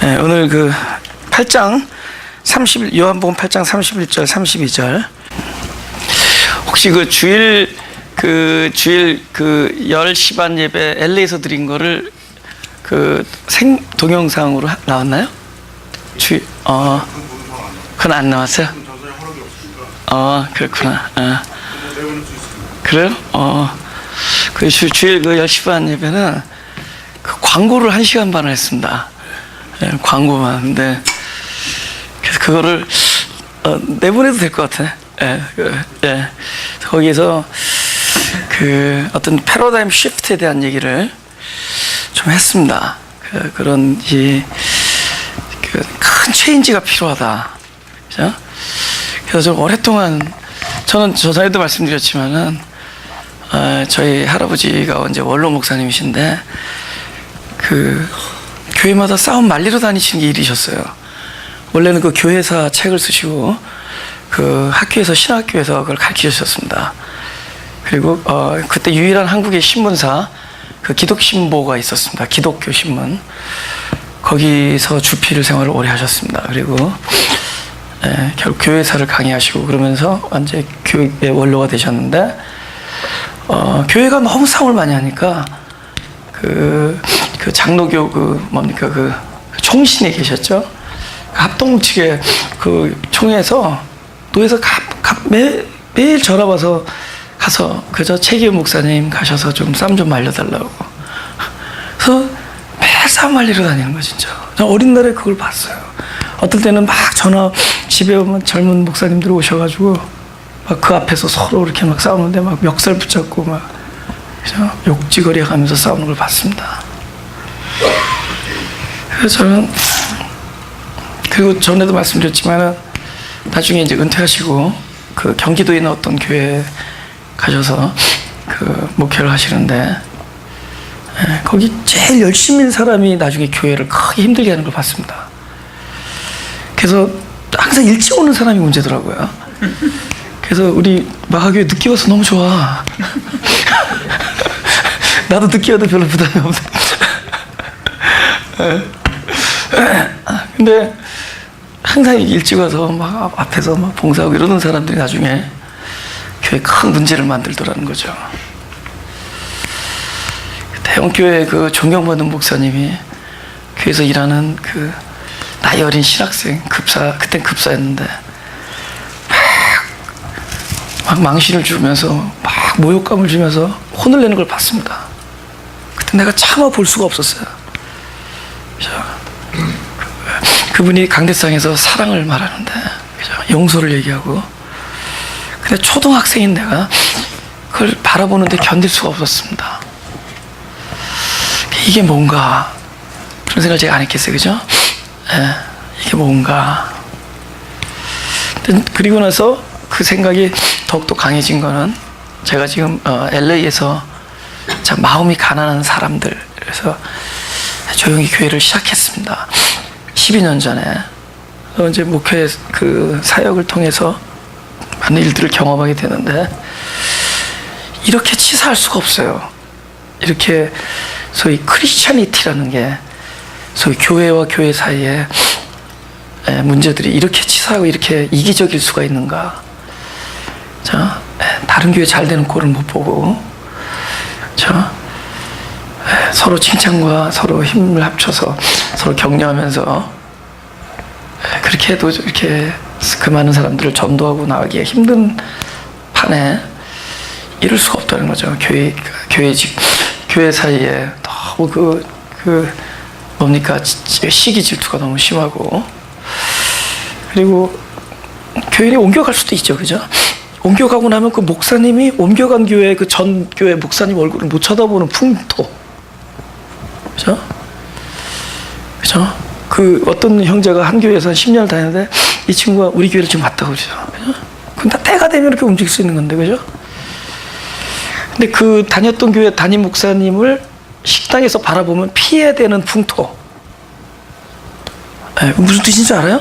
네, 오늘 그 8장 30 요한복음 8장 31절 32절 혹시 그 주일 10시 반 예배 LA에서 드린 거를 그 동영상으로 나왔나요? 그건 안 나왔어요? 그렇구나. 그래요? 그 주일 그 10시 반 예배는 그 광고를 1시간 반을 했습니다. 예, 광고만. 근데 그래서 그거를 내보내도 될 것 같아. 예. 거기에서 그 어떤 패러다임 시프트에 대한 얘기를 좀 했습니다. 그런 큰 체인지가 필요하다. 그죠? 그래서 좀 오랫동안 저는 저 전에도 말씀드렸지만은 저희 할아버지가 이제 원로 목사님이신데 그 교회마다 싸움 말리러 다니시는 게 일이셨어요. 원래는 그 교회사 책을 쓰시고 그 학교에서 신학교에서 그걸 가르치셨습니다. 그리고 그때 유일한 한국의 신문사 그 기독신보가 있었습니다. 기독교 신문. 거기서 주필 생활을 오래 하셨습니다. 그리고 결국 교회사를 강의하시고 그러면서 완전 교육의 원로가 되셨는데 교회가 너무 싸움을 많이 하니까 그 장로교 그 총신에 계셨죠. 합동 측에 그 총회에서 노에서 매일 전화 와서 가서 그저 최기훈 목사님 가셔서 좀 싸움 좀 말려달라고. 그래서 매일 싸움 말리러 다니는 거 진짜. 저 어린 날에 그걸 봤어요. 어떨 때는 막 전화 집에 오면 젊은 목사님들 오셔가지고 막 그 앞에서 서로 이렇게 막 싸우는데 막 멱살 붙잡고 막 그죠? 욕지거리 가면서 싸우는 걸 봤습니다. 그래서 저는 그리고 전에도 말씀드렸지만은 나중에 이제 은퇴하시고 그 경기도에 있는 어떤 교회에 가셔서 그 목회를 하시는데 거기 제일 열심인 사람이 나중에 교회를 크게 힘들게 하는 걸 봤습니다. 그래서 항상 일찍 오는 사람이 문제더라고요. 그래서 우리 마하교회 늦게 와서 너무 좋아. 나도 늦게 와도 별로 부담이 없어. 근데 항상 일찍 와서 막 앞에서 막 봉사하고 이러는 사람들이 나중에 교회에 큰 문제를 만들더라는 거죠. 대형교회 그 존경받는 목사님이 교회에서 일하는 그 나이 어린 신학생 그땐 급사였는데 막 망신을 주면서 막 모욕감을 주면서 혼을 내는 걸 봤습니다. 그때 내가 참아 볼 수가 없었어요. 그분이 강대상에서 사랑을 말하는데 용서를 얘기하고 근데 초등학생인 내가 그걸 바라보는데 견딜 수가 없었습니다. 이게 뭔가 그런 생각을 제가 안 했겠어요. 그죠? 이게 뭔가 그리고 나서 그 생각이 더욱더 강해진 거는 제가 지금 LA에서 참 마음이 가난한 사람들 그래서 조용히 교회를 시작했습니다. 12년 전에 이제 목회 그 사역을 통해서 많은 일들을 경험하게 되는데 이렇게 치사할 수가 없어요. 이렇게 소위 크리스찬이티라는 게 소위 교회와 교회 사이에 문제들이 이렇게 치사하고 이렇게 이기적일 수가 있는가. 자, 다른 교회 잘 되는 꼴을 못 보고 자, 서로 칭찬과 서로 힘을 합쳐서 서로 격려하면서 그렇게 해도 이렇게 그 많은 사람들을 전도하고 나가기가 힘든 판에 이럴 수가 없다는 거죠. 교회 사이에 너무 뭡니까 시기 질투가 너무 심하고 그리고 교인이 옮겨갈 수도 있죠, 그죠? 옮겨가고 나면 그 목사님이 옮겨간 교회 그 전 교회 목사님 얼굴을 못 쳐다보는 풍토, 그죠? 그죠? 그 어떤 형제가 한 교회에서 한 10년을 다녔는데 이 친구가 우리 교회를 지금 왔다고 그러죠. 그죠? 그건 다 때가 되면 이렇게 움직일 수 있는 건데, 그죠? 근데 그 다녔던 교회 담임 목사님을 식당에서 바라보면 피해야 되는 풍토. 무슨 뜻인지 알아요?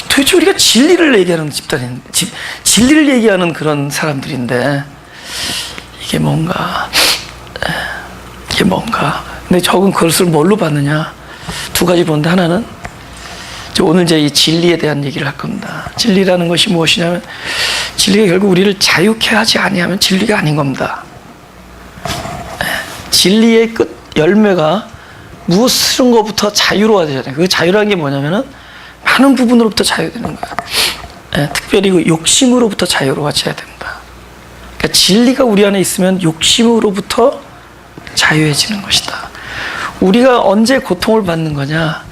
도대체 우리가 진리를 얘기하는 진리를 얘기하는 그런 사람들인데 이게 뭔가 근데 적은 그것을 뭘로 받느냐? 두 가지 보는데, 하나는 오늘 이제 이 진리에 대한 얘기를 할 겁니다. 진리라는 것이 무엇이냐면, 진리가 결국 우리를 자유케 하지 아니하면 진리가 아닌 겁니다. 진리의 끝 열매가 무엇인 것부터 자유로워지잖아요. 그 자유라는 게 뭐냐면은 많은 부분으로부터 자유되는 거예요. 특별히 그 욕심으로부터 자유로워져야 됩니다. 그러니까 진리가 우리 안에 있으면 욕심으로부터 자유해지는 것이다. 우리가 언제 고통을 받는 거냐?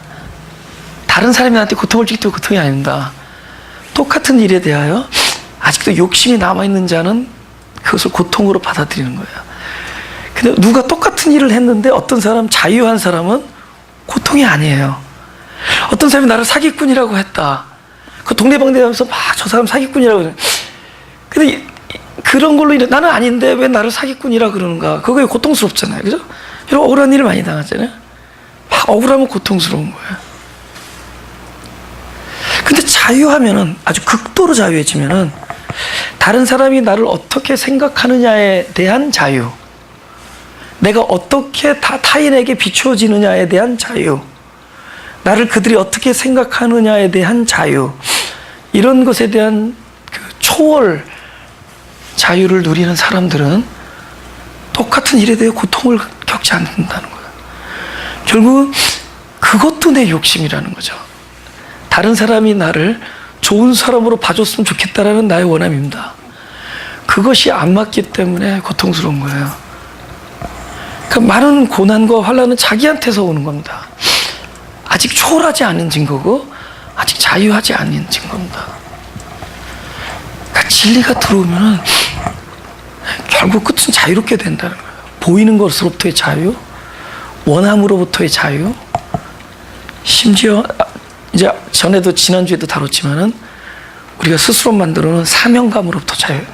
다른 사람이 나한테 고통을 주기 때문에 고통이 아닙니다. 똑같은 일에 대하여 아직도 욕심이 남아있는 자는 그것을 고통으로 받아들이는 거예요. 근데 누가 똑같은 일을 했는데 어떤 사람, 자유한 사람은 고통이 아니에요. 어떤 사람이 나를 사기꾼이라고 했다. 그 동네방네하면서 막 저 사람 사기꾼이라고 그래. 근데 그런 걸로 나는 아닌데 왜 나를 사기꾼이라 그러는가? 그거에 고통스럽잖아요. 그죠? 이런 억울한 일을 많이 당하잖아요. 막 억울하면 고통스러운 거예요. 근데 자유하면은, 아주 극도로 자유해지면은 다른 사람이 나를 어떻게 생각하느냐에 대한 자유, 내가 어떻게 타인에게 비추어지느냐에 대한 자유, 나를 그들이 어떻게 생각하느냐에 대한 자유, 이런 것에 대한 그 초월 자유를 누리는 사람들은 똑같은 일에 대해 고통을 겪지 않는다는 거예요. 결국은 그것도 내 욕심이라는 거죠. 다른 사람이 나를 좋은 사람으로 봐줬으면 좋겠다라는 나의 원함입니다. 그것이 안 맞기 때문에 고통스러운 거예요. 그러니까 많은 고난과 환난은 자기한테서 오는 겁니다. 아직 초월하지 않은 증거고 아직 자유하지 않은 증거입니다. 그러니까 진리가 들어오면 결국 끝은 자유롭게 된다는 거예요. 보이는 것으로부터의 자유, 원함으로부터의 자유, 심지어 이제 전에도 지난주에도 다뤘지만은 우리가 스스로 만들어놓은 사명감으로부터 자유입니다.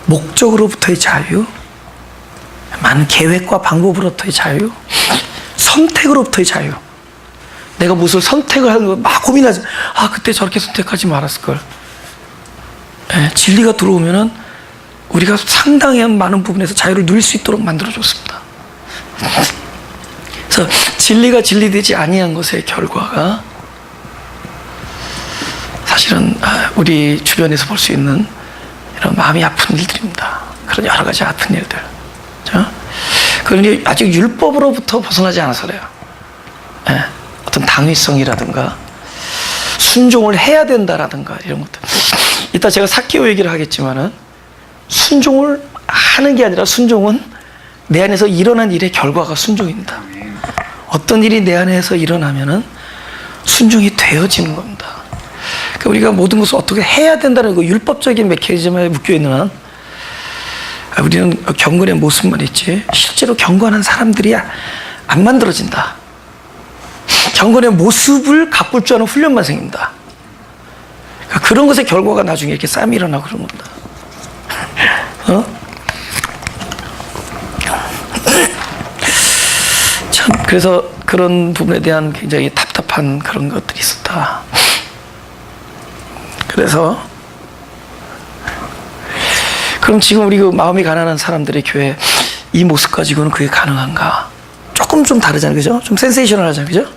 목적으로부터의 자유, 많은 계획과 방법으로부터의 자유, 선택으로부터의 자유. 내가 무엇을 선택을 하는 거 막 고민하지. 그때 저렇게 선택하지 말았을걸. 진리가 들어오면은 우리가 상당히 많은 부분에서 자유를 누릴 수 있도록 만들어줬습니다. 그래서 진리가 진리되지 아니한 것의 결과가 사실은 우리 주변에서 볼 수 있는 이런 마음이 아픈 일들입니다. 그런 여러 가지 아픈 일들. 그런데 아직 율법으로부터 벗어나지 않아서 그래요. 어떤 당위성이라든가 순종을 해야 된다라든가 이런 것들. 이따 제가 사케오 얘기를 하겠지만은 순종을 하는 게 아니라 순종은 내 안에서 일어난 일의 결과가 순종입니다. 어떤 일이 내 안에서 일어나면은 순종이 되어지는 겁니다. 그러니까 우리가 모든 것을 어떻게 해야 된다는 그 율법적인 메커니즘에 묶여 있는 한 우리는 경건의 모습만 있지 실제로 경건한 사람들이 안 만들어진다. 경건의 모습을 가꿀 줄 아는 훈련만 생깁니다. 그러니까 그런 것의 결과가 나중에 이렇게 싸움이 일어나고 그런 겁니다. 참 그래서 그런 부분에 대한 굉장히 답답한 그런 것들이 있었다. 그래서 그럼 지금 우리 그 마음이 가난한 사람들의 교회 이 모습 가지고는 그게 가능한가? 조금 좀 다르잖아요, 그죠? 좀 센세이셔널하잖아요, 그죠?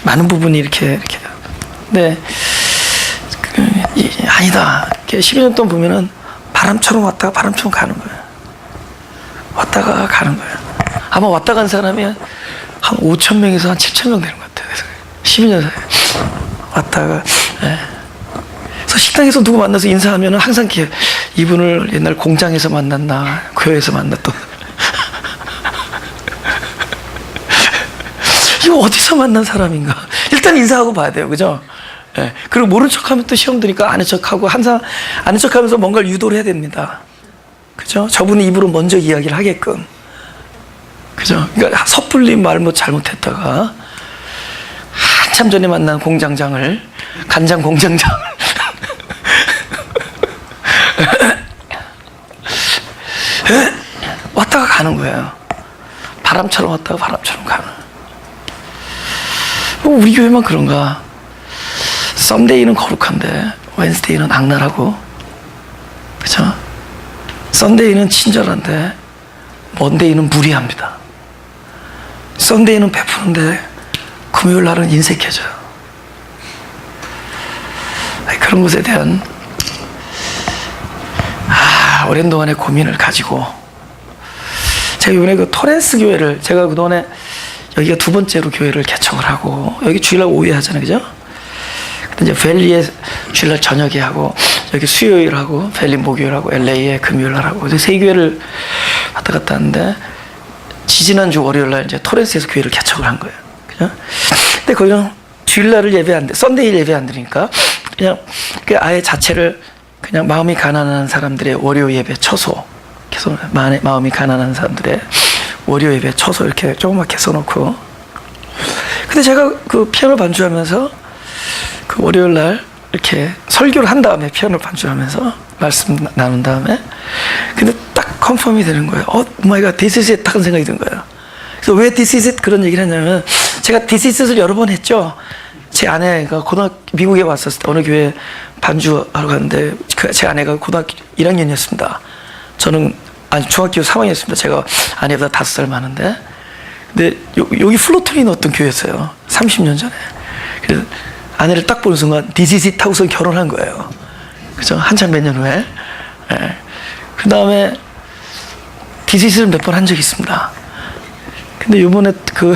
많은 부분이 이렇게. 네, 아니다. 12년 동안 보면은 바람처럼 왔다가 바람처럼 가는 거예요. 왔다가 가는 거예요. 아마 왔다 간 사람이 한 5천 명에서 한 7천 명 되는 것 같아요. 그래서 12년 사이에 왔다가. 네. 그래서 식당에서 누구 만나서 인사하면 항상 이렇게 이분을 옛날 공장에서 만났나 교회에서 만났던 이거 어디서 만난 사람인가 일단 인사하고 봐야 돼요, 그죠? 네. 그리고 모른 척하면 또 시험 드니까 아는 척하고 항상 아는 척하면서 뭔가를 유도를 해야 됩니다, 그죠? 저분이 입으로 먼저 이야기를 하게끔, 그죠? 그러니까 섣불리 말 뭐 잘못했다가 한참 전에 만난 공장장을 간장 공장장을 왔다가 가는 거예요. 바람처럼 왔다가 바람처럼 가는. 우리 교회만 그런가? 썬데이는 거룩한데 웬스데이는 악랄하고, 그렇죠? 썬데이는 친절한데 먼데이는 무리합니다. 썬데이는 베푸는데 금요일 날은 인색해져요. 그런 것에 대한 오랜 동안의 고민을 가지고 제가 이번에 그 토렌스 교회를 제가 그동안에 여기가 두 번째로 교회를 개척을 하고 여기 주일날 오후에 하잖아요, 그죠? 근데 이제 밸리에 주일날 저녁에 하고 여기 수요일 하고 밸리 목요일 하고 LA에 금요일 날 하고 세 교회를 왔다 갔다 하는데 지지난주 월요일 날 이제 토렌스에서 교회를 개척을 한 거예요, 그죠? 근데 거기는 주일날을 예배 안 돼, 썬데이 예배 안 드리니까 그냥 그 아예 자체를 그냥 마음이 가난한 사람들의 월요 예배 처소, 계속 마음이 가난한 사람들의 월요 예배 처소 이렇게 조그맣게 써놓고. 근데 제가 그 피아노 반주하면서 그 월요일 날 이렇게 설교를 한 다음에 피아노 반주하면서 말씀 나눈 다음에 근데 딱 컨펌이 되는 거예요. 마이 갓, this is it 딱 생각이 든 거예요. 그래서 왜 this is it 그런 얘기를 했냐면 제가 this is it을 여러 번 했죠. 제 아내가 미국에 왔었을 때 어느 교회 반주하러 갔는데 제 아내가 고등학교 1학년이었습니다. 저는 중학교 3학년이었습니다. 제가 아내보다 5살 많은데 근데 여기 플로톤이 넣었던 교회였어요. 30년 전에. 그래서 아내를 딱 보는 순간 this is it 하고서 결혼한 거예요. 그죠? 한참 몇 년 후에. 예. 그 다음에 this is it을 몇 번 한 적이 있습니다. 근데 요번에 그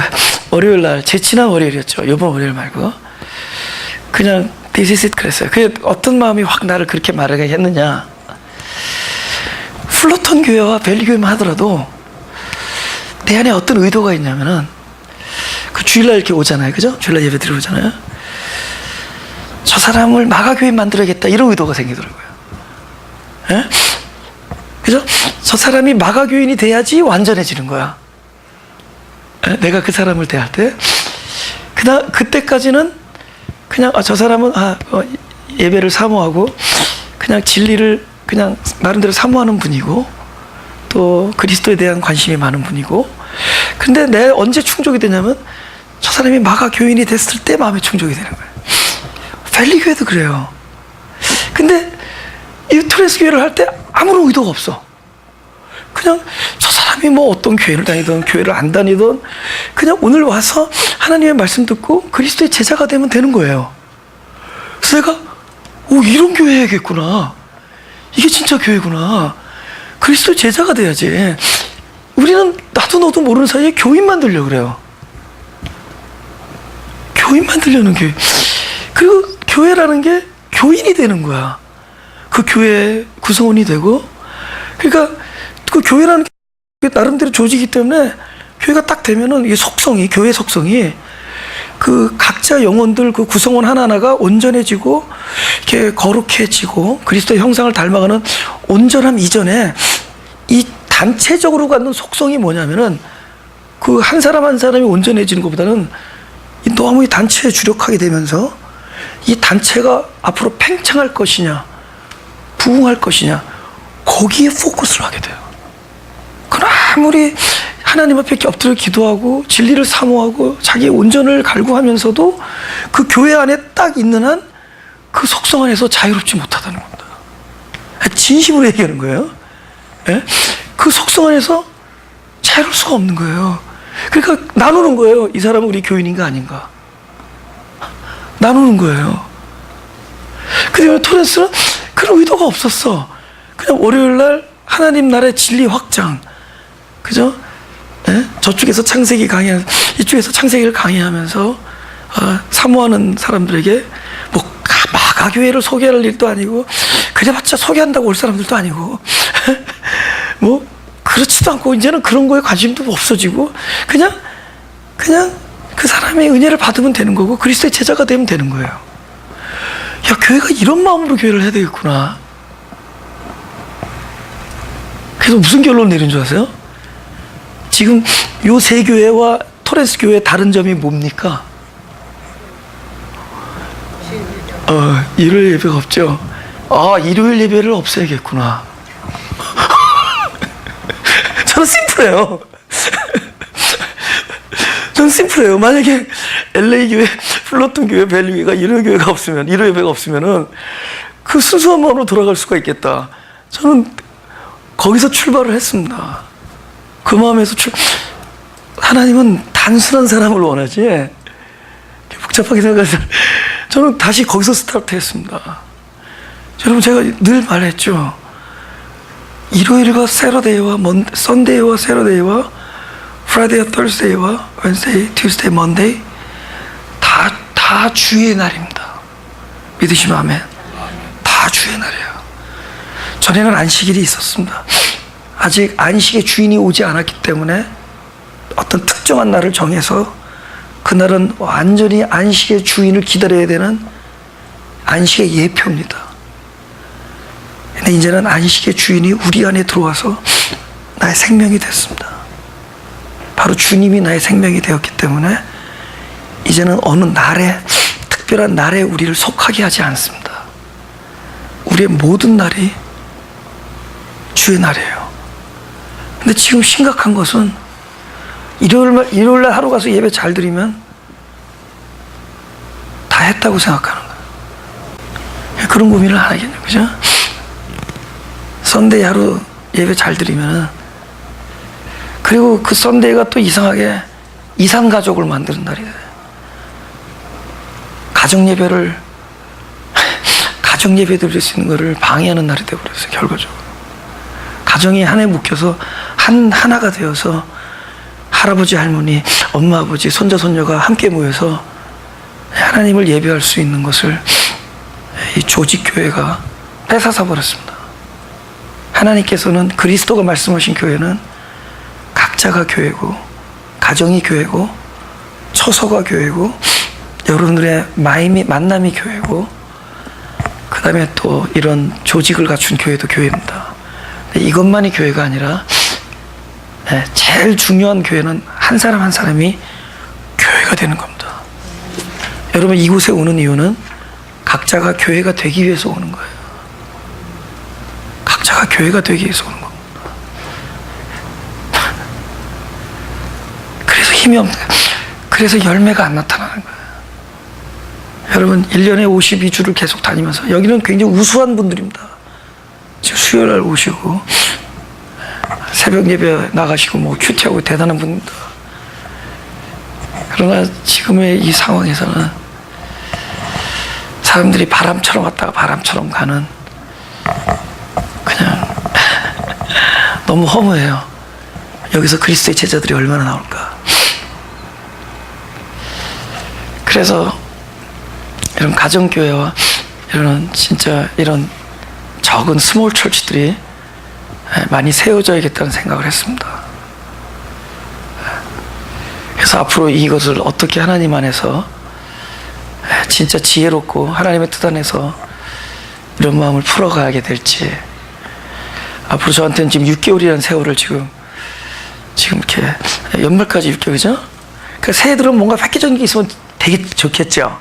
월요일 날, 제 지난 월요일이었죠. 요번 월요일 말고. 그냥 this is it 그랬어요. 그게 어떤 마음이 확 나를 그렇게 말하게 했느냐. 플로톤 교회와 밸리 교회만 하더라도 내 안에 어떤 의도가 있냐면은 그 주일날 이렇게 오잖아요. 그죠? 주일날 예배 드리러 오잖아요. 저 사람을 마가교회 만들어야겠다 이런 의도가 생기더라고요. 예? 그죠? 저 사람이 마가교인이 돼야지 완전해지는 거야. 예? 내가 그 사람을 대할 때 그때까지는 그냥 저 사람은 예배를 사모하고 그냥 진리를 그냥 나름대로 사모하는 분이고 또 그리스도에 대한 관심이 많은 분이고 근데 내 언제 충족이 되냐면 저 사람이 마가 교인이 됐을 때 마음에 충족이 되는 거예요. 밸리 교회도 그래요. 근데 이 토렌스 교회를 할 때 아무런 의도가 없어. 그냥 저 사람이 뭐 어떤 교회를 다니든 교회를 안 다니든 그냥 오늘 와서 하나님의 말씀 듣고 그리스도의 제자가 되면 되는 거예요. 그래서 내가 이런 교회 해야겠구나. 이게 진짜 교회구나. 그리스도의 제자가 돼야지. 우리는 나도 너도 모르는 사이에 교인 만들려고 그래요. 교인 만들려는 교회. 그리고 교회라는 게 교인이 되는 거야. 그 교회 구성원이 되고 그러니까 그 교회라는 게 나름대로 조직이기 때문에 교회가 딱 되면은 이게 속성이 교회 속성이 그 각자 영혼들 그 구성원 하나하나가 온전해지고 이렇게 거룩해지고 그리스도의 형상을 닮아가는 온전함 이전에 이 단체적으로 갖는 속성이 뭐냐면은 그 한 사람 한 사람이 온전해지는 것보다는 너무 이 단체에 주력하게 되면서 이 단체가 앞으로 팽창할 것이냐 부흥할 것이냐 거기에 포커스를 하게 돼요. 그럼 아무리 하나님 앞에 엎드려 기도하고 진리를 사모하고 자기의 온전을 갈구하면서도 그 교회 안에 딱 있는 한 그 속성 안에서 자유롭지 못하다는 겁니다. 진심으로 얘기하는 거예요. 예? 그 속성 안에서 자유로울 수가 없는 거예요. 그러니까 나누는 거예요. 이 사람은 우리 교인인가 아닌가 나누는 거예요. 근데 토렌스는 그런 의도가 없었어. 그냥 월요일날 하나님 나라의 진리 확장, 그죠? 예? 저쪽에서 창세기 강의, 이쪽에서 창세기를 강의하면서 사모하는 사람들에게 뭐 마가교회를 소개할 일도 아니고 그래봤자 소개한다고 올 사람들도 아니고 뭐 그렇지도 않고 이제는 그런 거에 관심도 없어지고 그냥 그 사람의 은혜를 받으면 되는 거고 그리스도의 제자가 되면 되는 거예요. 야, 교회가 이런 마음으로 교회를 해야 되겠구나. 그래서 무슨 결론 내린 줄 아세요? 지금 요 세 교회와 토렌스 교회의 다른 점이 뭡니까? 일요일 예배가 없죠. 일요일 예배를 없애야겠구나. 저는 심플해요. 저는 심플해요. 만약에 LA 교회, 플로톤 교회, 밸리 교회가 일요일 교회가 없으면, 일요일 예배가 없으면은 그 순수한 마음으로 돌아갈 수가 있겠다. 저는 거기서 출발을 했습니다. 그 마음에서 하나님은 단순한 사람을 원하지 복잡하게 생각해서 저는 다시 거기서 스타트했습니다. 여러분, 제가 늘 말했죠. 일요일과 세러데이와 썬데이와 세러데이와 프라이데이와 터스데이와 웬스데이, 튜스데이, 먼데이 다 주의 날입니다. 믿으시면 아멘. 다 주의 날이에요. 전에는 안식일이 있었습니다. 아직 안식의 주인이 오지 않았기 때문에 어떤 특정한 날을 정해서 그날은 완전히 안식의 주인을 기다려야 되는 안식의 예표입니다. 근데 이제는 안식의 주인이 우리 안에 들어와서 나의 생명이 됐습니다. 바로 주님이 나의 생명이 되었기 때문에 이제는 어느 날에, 특별한 날에 우리를 속하게 하지 않습니다. 우리의 모든 날이 주의 날이에요. 근데 지금 심각한 것은 일요일날 하루 가서 예배 잘 드리면 다 했다고 생각하는 거예요. 그런 고민을 안 하겠네요. 그죠? 썬데이 하루 예배 잘 드리면, 그리고 그 썬데이가 또 이상하게 이산가족을 만드는 날이 돼요. 가정예배 드릴 수 있는 거를 방해하는 날이 되어버렸어요. 결과적으로 가정이 한 해 묶여서 하나가 되어서 할아버지, 할머니, 엄마, 아버지, 손자, 손녀가 함께 모여서 하나님을 예배할 수 있는 것을 이 조직교회가 뺏어서 버렸습니다. 하나님께서는, 그리스도가 말씀하신 교회는 각자가 교회고, 가정이 교회고, 처소가 교회고, 여러분들의 만남이 교회고, 그 다음에 또 이런 조직을 갖춘 교회도 교회입니다. 이것만이 교회가 아니라 제일 중요한 교회는 한 사람 한 사람이 교회가 되는 겁니다. 여러분, 이곳에 오는 이유는 각자가 교회가 되기 위해서 오는 거예요. 각자가 교회가 되기 위해서 오는 겁니다. 그래서 힘이 없는 거예요. 그래서 열매가 안 나타나는 거예요. 여러분, 1년에 52주를 계속 다니면서, 여기는 굉장히 우수한 분들입니다. 지금 수요일날 오시고 새벽 예배 나가시고 뭐 큐티하고 대단한 분입니다. 그러나 지금의 이 상황에서는 사람들이 바람처럼 왔다가 바람처럼 가는, 그냥 너무 허무해요. 여기서 그리스도의 제자들이 얼마나 나올까. 그래서 이런 가정교회와 이런 진짜 이런 적은 스몰 철치들이 많이 세워져야겠다는 생각을 했습니다. 그래서 앞으로 이것을 어떻게 하나님 안에서 진짜 지혜롭고 하나님의 뜻 안에서 이런 마음을 풀어가게 될지, 앞으로 저한테는 지금 6개월이라는 세월을 지금 이렇게 연말까지 6개월이죠? 그러니까 새해들은 뭔가 획기적인 게 있으면 되게 좋겠죠?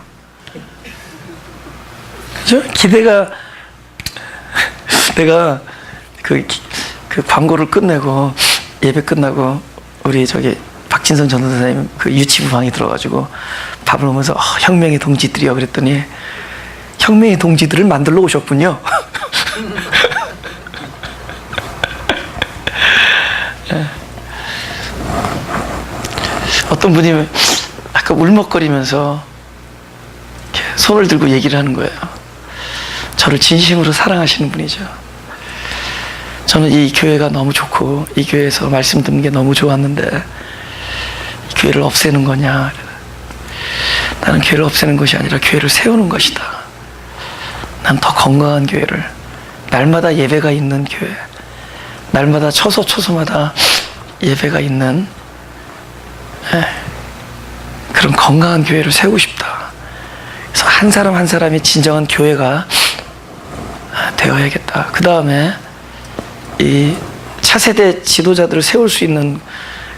그죠? 기대가, 내가 그 광고를 끝내고 예배 끝나고 우리 박진성 전도사님 그 유치부 방에 들어가지고 밥을 먹으면서 혁명의 동지들이요 그랬더니, 혁명의 동지들을 만들러 오셨군요. 어떤 분이 아까 울먹거리면서 이렇게 손을 들고 얘기를 하는 거예요. 저를 진심으로 사랑하시는 분이죠. 저는 이 교회가 너무 좋고 이 교회에서 말씀 듣는 게 너무 좋았는데 이 교회를 없애는 거냐. 나는 교회를 없애는 것이 아니라 교회를 세우는 것이다. 난 더 건강한 교회를, 날마다 예배가 있는 교회, 날마다 처소마다 예배가 있는 그런 건강한 교회를 세우고 싶다. 그래서 한 사람 한 사람이 진정한 교회가 되어야겠다. 그 다음에 이 차세대 지도자들을 세울 수 있는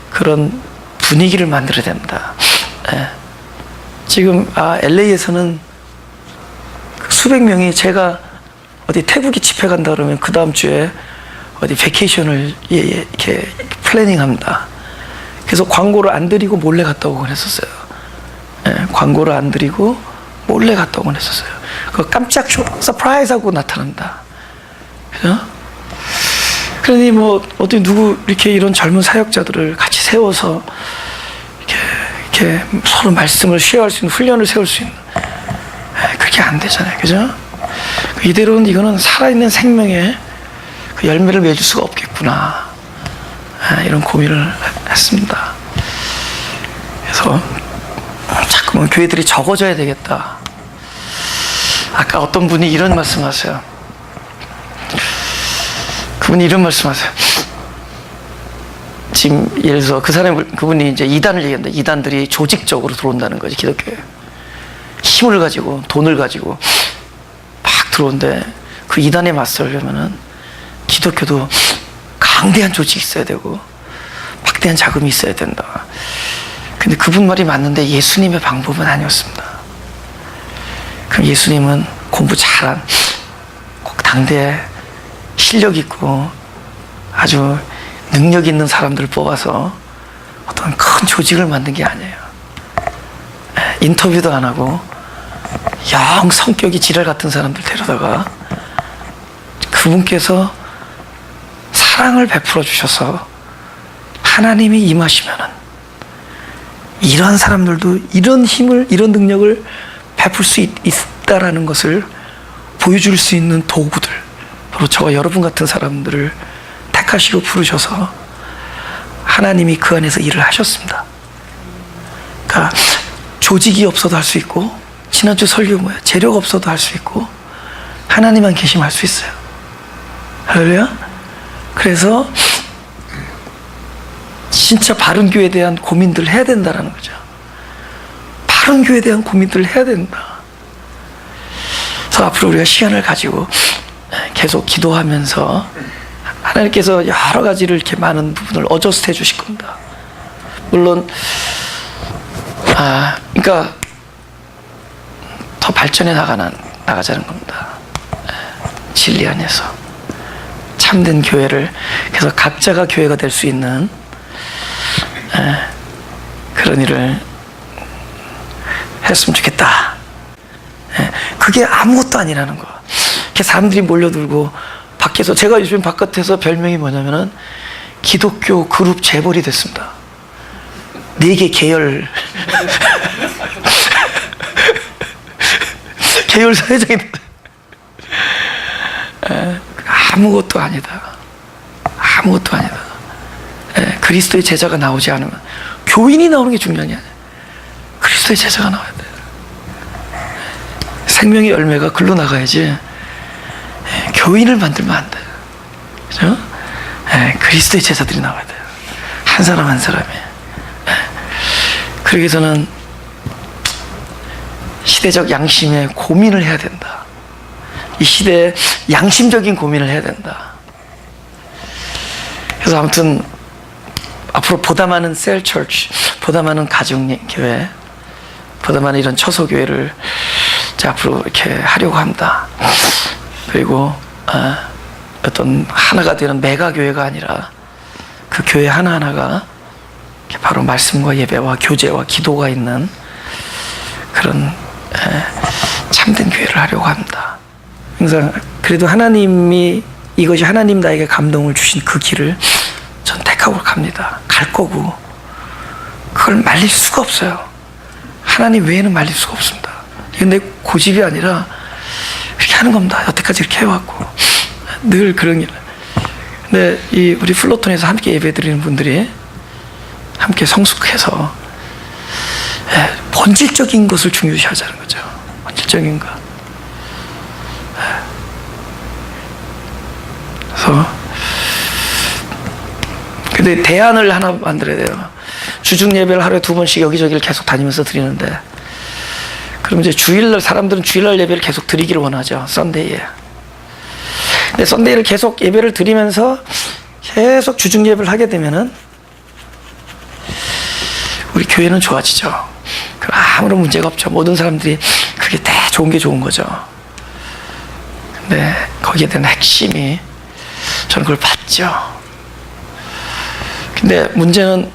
그런 분위기를 만들어야 됩니다. 지금 LA에서는 수백 명이, 제가 어디 태국에 집회 간다 그러면 그 다음 주에 어디 베케이션을 이렇게 플래닝합니다. 그래서 광고를 안 드리고 몰래 갔다 오곤 했었어요. 광고를 안 드리고 몰래 갔다 오곤 했었어요. 그 깜짝 서프라이즈 하고 나타난다. 그죠? 그러니 뭐 어디 누구 이렇게 이런 젊은 사역자들을 같이 세워서 이렇게 이렇게 서로 말씀을 쉐어할 수 있는 훈련을 세울 수 있는, 그렇게 안 되잖아요. 그죠? 이대로는 이거는 살아있는 생명의 그 열매를 맺을 수가 없겠구나, 이런 고민을 했습니다. 그래서 자꾸만 교회들이 적어져야 되겠다. 아까 어떤 분이 이런 말씀하세요. 그분이 이런 말씀하세요. 지금 예를 들어서 그분이 이제 이단을 얘기한다. 이단들이 조직적으로 들어온다는 거지, 기독교에. 힘을 가지고 돈을 가지고 막 들어오는데, 그 이단에 맞서려면은 기독교도 강대한 조직이 있어야 되고 막대한 자금이 있어야 된다. 근데 그분 말이 맞는데 예수님의 방법은 아니었습니다. 그럼 예수님은 공부 잘한, 꼭 당대에 실력 있고 아주 능력 있는 사람들을 뽑아서 어떤 큰 조직을 만든 게 아니에요. 인터뷰도 안 하고 영 성격이 지랄 같은 사람들 데려다가 그분께서 사랑을 베풀어 주셔서 하나님이 임하시면은 이런 사람들도 이런 힘을, 이런 능력을 베풀 수 있다라는 것을 보여줄 수 있는 도구들, 바로 저와 여러분 같은 사람들을 택하시고 부르셔서 하나님이 그 안에서 일을 하셨습니다. 그러니까 조직이 없어도 할 수 있고, 지난주 설교 뭐야, 재료가 없어도 할 수 있고, 하나님만 계시면 할 수 있어요. 할렐루야. 그래서 진짜 바른 교회에 대한 고민들을 해야 된다는 거죠. 바른 교회에 대한 고민들을 해야 된다. 그래서 앞으로 우리가 시간을 가지고 계속 기도하면서 하나님께서 여러 가지를 이렇게 많은 부분을 어저스트 해 주실 겁니다. 물론 그러니까 더 발전해 나가자는 겁니다. 진리 안에서 참된 교회를, 그래서 각자가 교회가 될 수 있는 그런 일을 했으면 좋겠다. 그게 아무것도 아니라는 거. 이렇게 사람들이 몰려들고 밖에서, 제가 요즘 바깥에서 별명이 뭐냐면은 기독교 그룹 재벌이 됐습니다. 4개 계열 계열 사회장이 됐다. 아무것도 아니다. 아무것도 아니다. 그리스도의 제자가 나오지 않으면, 교인이 나오는 게 중요한 게 아니야. 그리스도의 제자가 나와야 돼. 생명의 열매가 글로 나가야지. 교인을 만들면 안 돼. 그죠? 그리스도의 제자들이 나와야 돼요. 한 사람 한 사람이. 그러기 위해서는 시대적 양심에 고민을 해야 된다. 이 시대에 양심적인 고민을 해야 된다. 그래서 아무튼 앞으로 보다 많은 셀 처치, 보다 많은 가정교회, 보다 많은 이런 처소교회를 앞으로 이렇게 하려고 합니다. 그리고 어떤 하나가 되는 메가교회가 아니라 그 교회 하나하나가 바로 말씀과 예배와 교제와 기도가 있는 그런 참된 교회를 하려고 합니다. 항상 그래도 하나님이, 이것이 하나님 나에게 감동을 주신 그 길을 전 택하고 갑니다. 갈 거고 그걸 말릴 수가 없어요. 하나님 외에는 말릴 수가 없습니다. 이건 내 고집이 아니라 이렇게 하는 겁니다. 여태까지 이렇게 해왔고 늘 그런 일. 근데 우리 플로톤에서 함께 예배드리는 분들이 함께 성숙해서 본질적인 것을 중요시하자는 거죠. 본질적인 것. 그래서 근데 대안을 하나 만들어야 돼요. 주중 예배를 하루에 2번씩 여기저기를 계속 다니면서 드리는데, 그럼 이제 주일날, 사람들은 주일날 예배를 계속 드리기를 원하죠. 썬데이에. 근데 썬데이를 계속 예배를 드리면서 계속 주중 예배를 하게 되면은 우리 교회는 좋아지죠. 아무런 문제가 없죠. 모든 사람들이 그게 다 좋은 게 좋은 거죠. 근데 거기에 대한 핵심이, 저는 그걸 봤죠. 근데 문제는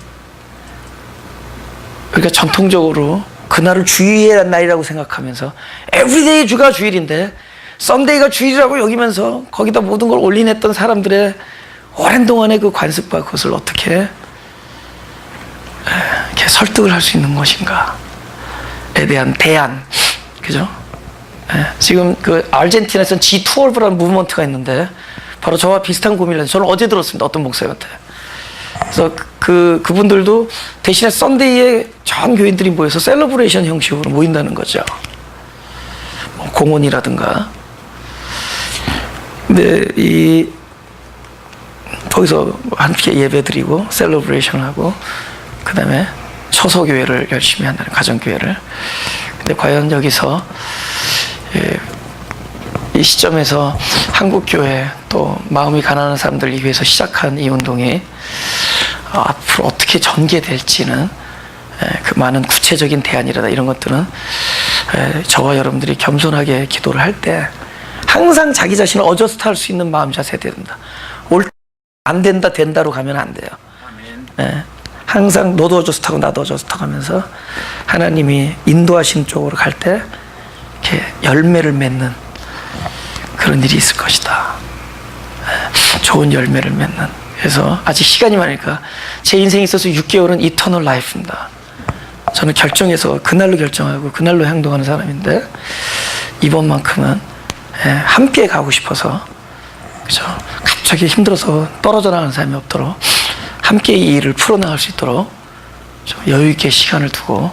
우리가 전통적으로 그날을 주일의 날이라고 생각하면서 에브리데이 주가 주일인데 썬데이가 주일이라고 여기면서 거기다 모든 걸 올인했던 사람들의 오랜 동안의 그 관습과 그것을 어떻게 이렇게 설득을 할 수 있는 것인가에 대한 대안, 그죠? 예, 지금 그 아르헨티나에서는 G12라는 무브먼트가 있는데 바로 저와 비슷한 고민을 해서 저는 어제 들었습니다. 어떤 목사님한테. 그래서 그분들도 대신에 썬데이에 전 교인들이 모여서 셀러브레이션 형식으로 모인다는 거죠. 뭐 공원이라든가. 근데 거기서 함께 예배드리고 셀러브레이션하고 그다음에 처소교회를 열심히 한다는 가정교회를. 근데 과연 여기서 이 시점에서 한국교회 또 마음이 가난한 사람들을 위해서 시작한 이 운동이 앞으로 어떻게 전개될지는 그 많은 구체적인 대안이라다 이런 것들은 저와 여러분들이 겸손하게 기도를 할 때 항상 자기 자신을 어저스트 할 수 있는 마음 자세가 돼야 된다. 안 된다 된다로 가면 안 돼요. 항상 너도 어저스트하고 나도 어저스트하고 하면서 하나님이 인도하신 쪽으로 갈 때 이렇게 열매를 맺는 그런 일이 있을 것이다. 좋은 열매를 맺는. 그래서 아직 시간이 많으니까 제 인생에 있어서 6개월은 이터널 라이프입니다. 저는 결정해서 그날로 결정하고 그날로 행동하는 사람인데 이번만큼은 함께 가고 싶어서, 그죠? 갑자기 힘들어서 떨어져 나가는 사람이 없도록 함께 이 일을 풀어나갈 수 있도록 좀 여유 있게 시간을 두고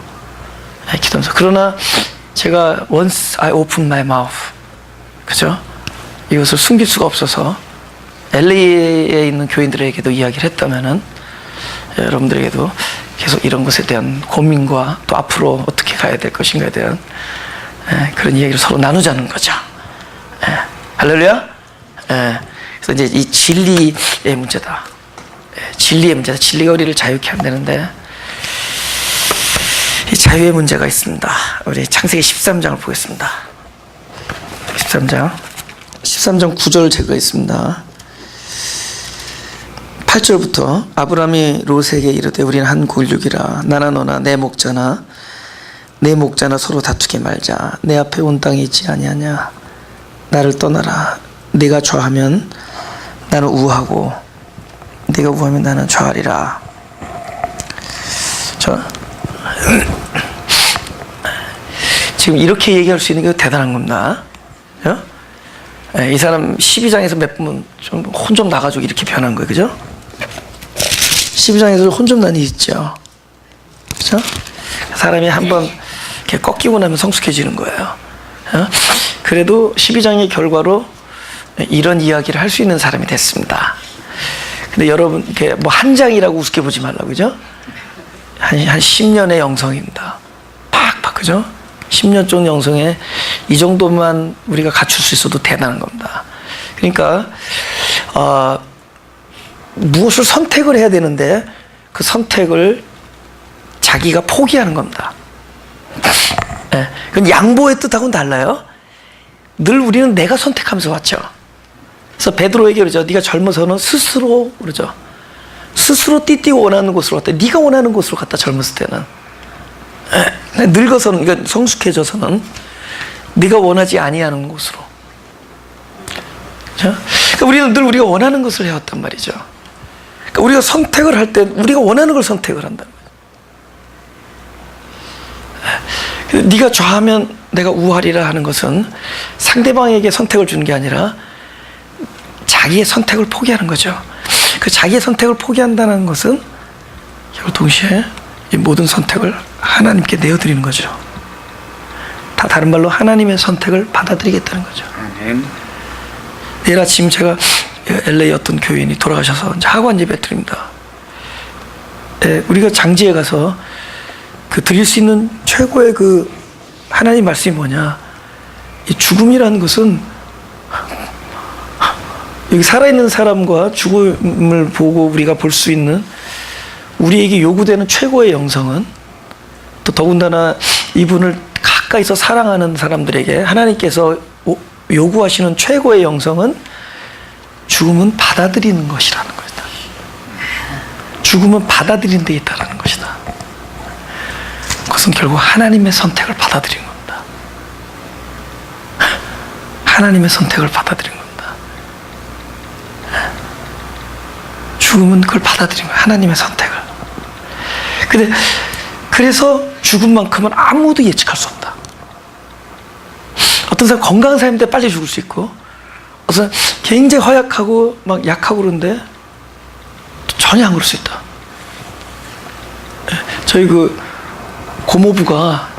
기도하면서. 그러나 제가 once I open my mouth, 그죠? 이것을 숨길 수가 없어서 LA에 있는 교인들에게도 이야기를 했다면은 여러분들에게도 계속 이런 것에 대한 고민과 또 앞으로 어떻게 가야 될 것인가에 대한 그런 이야기를 서로 나누자는 거죠. 할렐루야. 그래서 이제 이 진리의 문제다. 진리의 문제다. 진리가 우리를 자유케 한다는데 이 자유의 문제가 있습니다. 우리 창세기 13장을 보겠습니다. 13장 9절 제가 있습니다. 8절부터 아브라함이 롯에게 이르되 우리는 한 골육이라 나나 너나 내 목자나 서로 다투게 말자. 내 앞에 온 땅이 있지 아니하냐. 나를 떠나라. 네가 좌하면 나는 우하고 네가 우하면 나는 좌하리라. 지금 이렇게 얘기할 수 있는 게 대단한 겁니다. 이 사람 12장에서 몇 분 좀 혼 좀 나가지고 이렇게 변한 거예요. 그죠? 12장에서 혼 좀 난 일 있죠. 그죠? 사람이 한번 이렇게 꺾이고 나면 성숙해지는 거예요. 그래도 12장의 결과로 이런 이야기를 할 수 있는 사람이 됐습니다. 근데 여러분, 이렇게 뭐 한 장이라고 우습게 보지 말라고, 그죠? 한 10년의 영성입니다. 팍팍, 그죠? 10년 쪽 영성에 이 정도만 우리가 갖출 수 있어도 대단한 겁니다. 그러니까 무엇을 선택을 해야 되는데 그 선택을 자기가 포기하는 겁니다. 그건 양보의 뜻하고는 달라요. 늘 우리는 내가 선택하면서 왔죠. 그래서 베드로에게 그러죠. 네가 젊어서는 스스로 그러죠. 스스로 띠띠고 원하는 곳으로 갔다. 네가 원하는 곳으로 갔다. 젊었을 때는. 늙어서는, 그러니까 성숙해져서는 네가 원하지 아니하는 곳으로. 그렇죠? 그러니까 우리는 늘 우리가 원하는 것을 해왔단 말이죠. 그러니까 우리가 선택을 할 때 우리가 원하는 걸 선택을 한단 말이에요. 네가 좌하면 내가 우하리라 하는 것은 상대방에게 선택을 주는 게 아니라 자기의 선택을 포기하는 거죠. 그 자기의 선택을 포기한다는 것은 결국 동시에 이 모든 선택을 하나님께 내어드리는 거죠. 다른 말로 하나님의 선택을 받아들이겠다는 거죠. 내일 아침 제가 LA 어떤 교인이 돌아가셔서 이제 학원 예배 드립니다. 우리가 장지에 가서 그 드릴 수 있는 최고의 그 하나님 말씀이 뭐냐? 이 죽음이라는 것은 여기 살아있는 사람과 죽음을 보고 우리가 볼 수 있는 우리에게 요구되는 최고의 영성은 또 더군다나 이분을 가까이서 사랑하는 사람들에게 하나님께서 요구하시는 최고의 영성은 죽음은 받아들이는 것이라는 것이다. 죽음은 받아들이는 데 있다는 것이다. 그것은 결국 하나님의 선택을 받아들이는 겁니다. 하나님의 선택을 받아들이는 겁니다. 죽음은 그걸 받아들이는 거예요. 하나님의 선택을. 근데 그래서 죽음만큼은 아무도 예측할 수 없다. 어떤 사람 건강한 사람인데 빨리 죽을 수 있고, 어떤 사람 굉장히 허약하고 막 약하고 그런데 전혀 안 그럴 수 있다. 저희 그 고모부가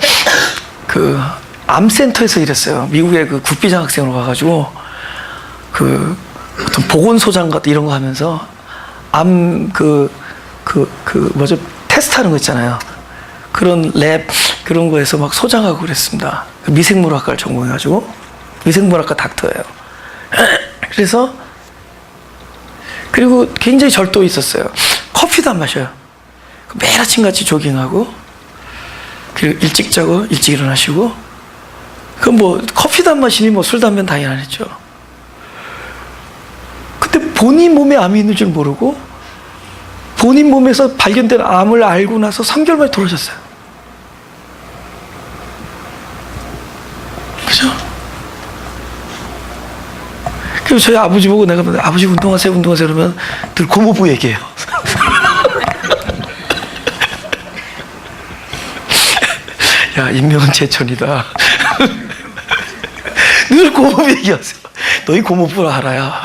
그 암센터에서 일했어요. 미국의 그 국비장학생으로 가가지고 그 어떤 보건소장 같은 이런 거 하면서 뭐죠? 테스트하는 거 있잖아요. 그런 랩 그런 거에서 막 소장하고 그랬습니다. 미생물학과를 전공해가지고 미생물학과 닥터예요. 그래서 그리고 굉장히 절도에 있었어요. 커피도 안 마셔요. 매일 아침같이 조깅하고 그리고 일찍 자고 일찍 일어나시고 그 뭐 커피도 안 마시니 뭐 술 담배는 당연히 안 했죠. 근데 본인 몸에 암이 있는 줄 모르고 본인 몸에서 발견된 암을 알고 나서 3개월 만에 돌아가셨어요. 그죠? 그래서 저희 아버지 보고 내가 아버지 운동하세요 그러면 늘 고모부 얘기해요. 야, 인명은 제천이다. 늘 고모부 얘기하세요. 너희 고모부 알아야.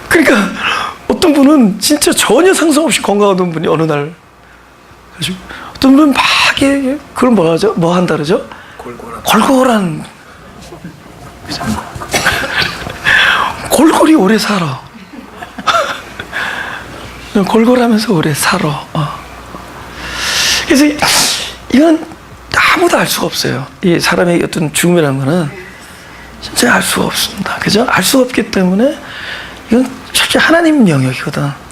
그러니까 어떤 분은 진짜 전혀 상상 없이 건강하던 분이 어느 날 어떤 분은 막 그걸 뭐 하죠? 뭐 한다 그러죠? 골골한 골골이 오래 살아. 골골하면서 오래 살아. 그래서 이건 아무도 알 수가 없어요. 이 사람의 어떤 죽음이라는 거는 진짜 알 수가 없습니다. 그죠? 알 수가 없기 때문에 이건 철저히 하나님 영역이거든.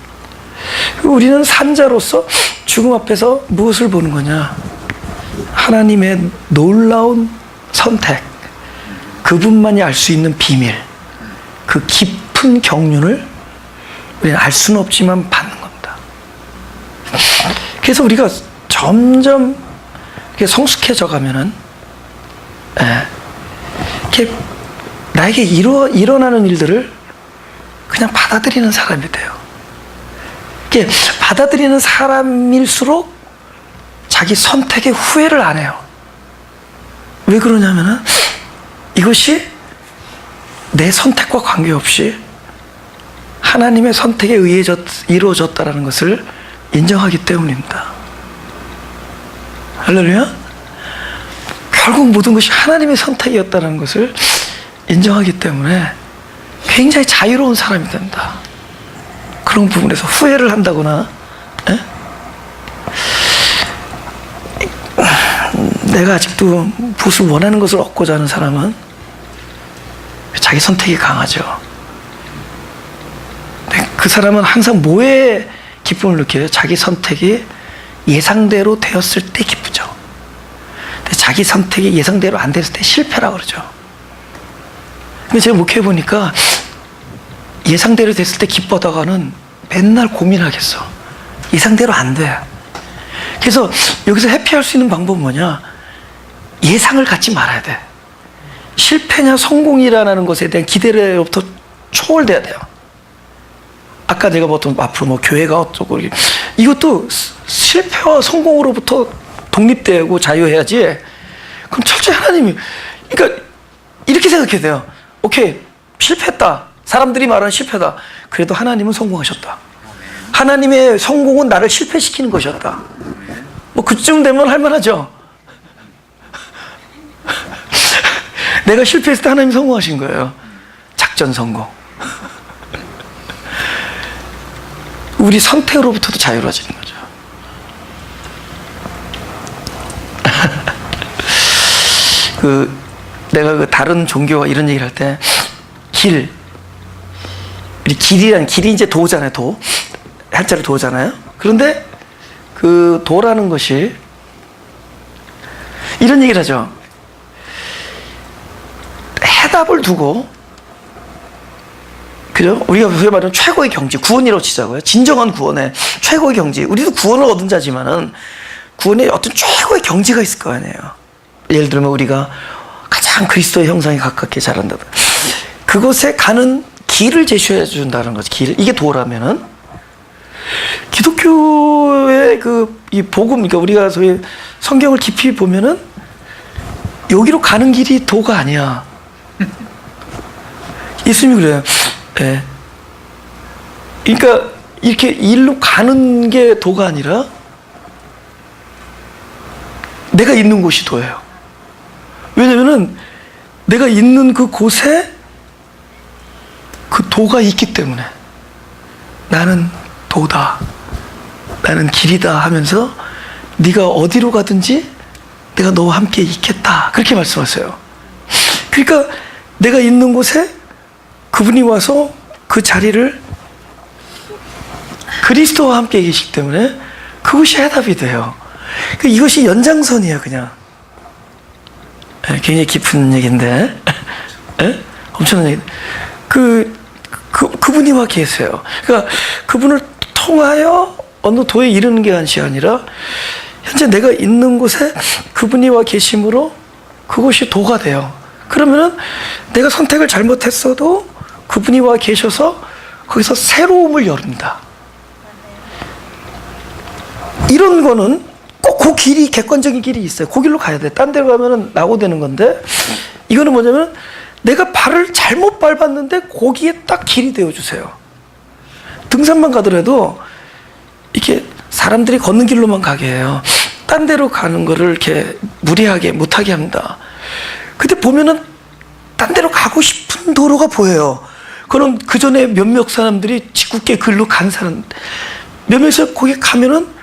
우리는 산자로서 죽음 앞에서 무엇을 보는 거냐? 하나님의 놀라운 선택, 그분만이 알 수 있는 비밀, 그 깊은 경륜을 우리는 알 수는 없지만 받는 겁니다. 그래서 우리가 점점 이렇게 성숙해져 가면은 이렇게 나에게 일어나는 일들을 그냥 받아들이는 사람이 돼요. 이렇게 받아들이는 사람일수록 자기 선택에 후회를 안 해요. 왜 그러냐면은 이것이 내 선택과 관계없이 하나님의 선택에 의해 이루어졌다는 것을 인정하기 때문입니다. 할렐루야? 결국 모든 것이 하나님의 선택이었다는 것을 인정하기 때문에 굉장히 자유로운 사람이 됩니다. 그런 부분에서 후회를 한다거나 내가 아직도 무엇을 원하는 것을 얻고자 하는 사람은 자기 선택이 강하죠. 그 사람은 항상 뭐에 기쁨을 느껴요? 자기 선택이 예상대로 되었을 때 기쁘죠. 근데 자기 선택이 예상대로 안 됐을 때 실패라고 그러죠. 근데 제가 목회해 보니까 예상대로 됐을 때 기뻐하다가는 맨날 고민하겠어. 예상대로 안 돼. 그래서 여기서 회피할 수 있는 방법은 뭐냐? 예상을 갖지 말아야 돼. 실패냐 성공이라는 것에 대한 기대로부터 초월돼야 돼요. 아까 내가 뭐 앞으로 뭐 교회가 어쩌고 이것도 실패와 성공으로부터 독립되고 자유해야지. 그럼 철저히 하나님이 그러니까 이렇게 생각해야 돼요. 오케이 실패했다. 사람들이 말하는 실패다. 그래도 하나님은 성공하셨다. 하나님의 성공은 나를 실패시키는 것이었다. 뭐 그쯤 되면 할만하죠. 내가 실패했을 때 하나님이 성공하신 거예요. 작전 성공. 우리 선택으로부터도 자유로워지는 거죠. 내가 다른 종교와 이런 얘기를 할 때 길이 이제 도잖아요. 도 한자로 도잖아요. 그런데 그 도라는 것이 이런 얘기를 하죠. 해답을 두고 그죠? 우리가 소위 말하는 최고의 경지, 구원이라고 치자고요. 진정한 구원의 최고의 경지. 우리도 구원을 얻은 자지만은 구원에 어떤 최고의 경지가 있을 거 아니에요. 예를 들면 우리가 가장 그리스도의 형상에 가깝게 자란다든 그곳에 가는 길을 제시해 준다는 거지. 이게 도라면은 기독교의 이 복음, 그러니까 우리가 소위 성경을 깊이 보면은 여기로 가는 길이 도가 아니야. 예수님이 그래요. 네. 그러니까 이렇게 일로 가는 게 도가 아니라 내가 있는 곳이 도예요. 왜냐면은 내가 있는 그 곳에 그 도가 있기 때문에 나는 도다, 나는 길이다 하면서 네가 어디로 가든지 내가 너와 함께 있겠다, 그렇게 말씀하세요. 그러니까 내가 있는 곳에 그분이 와서 그 자리를 그리스도와 함께 계시기 때문에 그것이 해답이 돼요. 그러니까 이것이 연장선이에요. 그냥 굉장히 깊은 얘기인데 엄청난 얘기. 그분이 와 계세요. 그러니까 그분을 통하여 어느 도에 이르는 게 아니라 현재 내가 있는 곳에 그분이 와 계심으로 그것이 도가 돼요. 그러면은 내가 선택을 잘못했어도 그분이 와 계셔서 거기서 새로움을 열습니다. 이런 거는 꼭 그 길이, 객관적인 길이 있어요. 그 길로 가야 돼. 딴 데로 가면은 낙오되는 건데, 이거는 뭐냐면 내가 발을 잘못 밟았는데 거기에 딱 길이 되어주세요. 등산만 가더라도 이렇게 사람들이 걷는 길로만 가게 해요. 딴 데로 가는 거를 이렇게 무리하게 못하게 합니다. 근데 보면은 딴 데로 가고 싶은 도로가 보여요. 그럼 그 전에 몇몇 사람들이 짓궂게 글로 간 사람, 몇몇에서 거기 가면은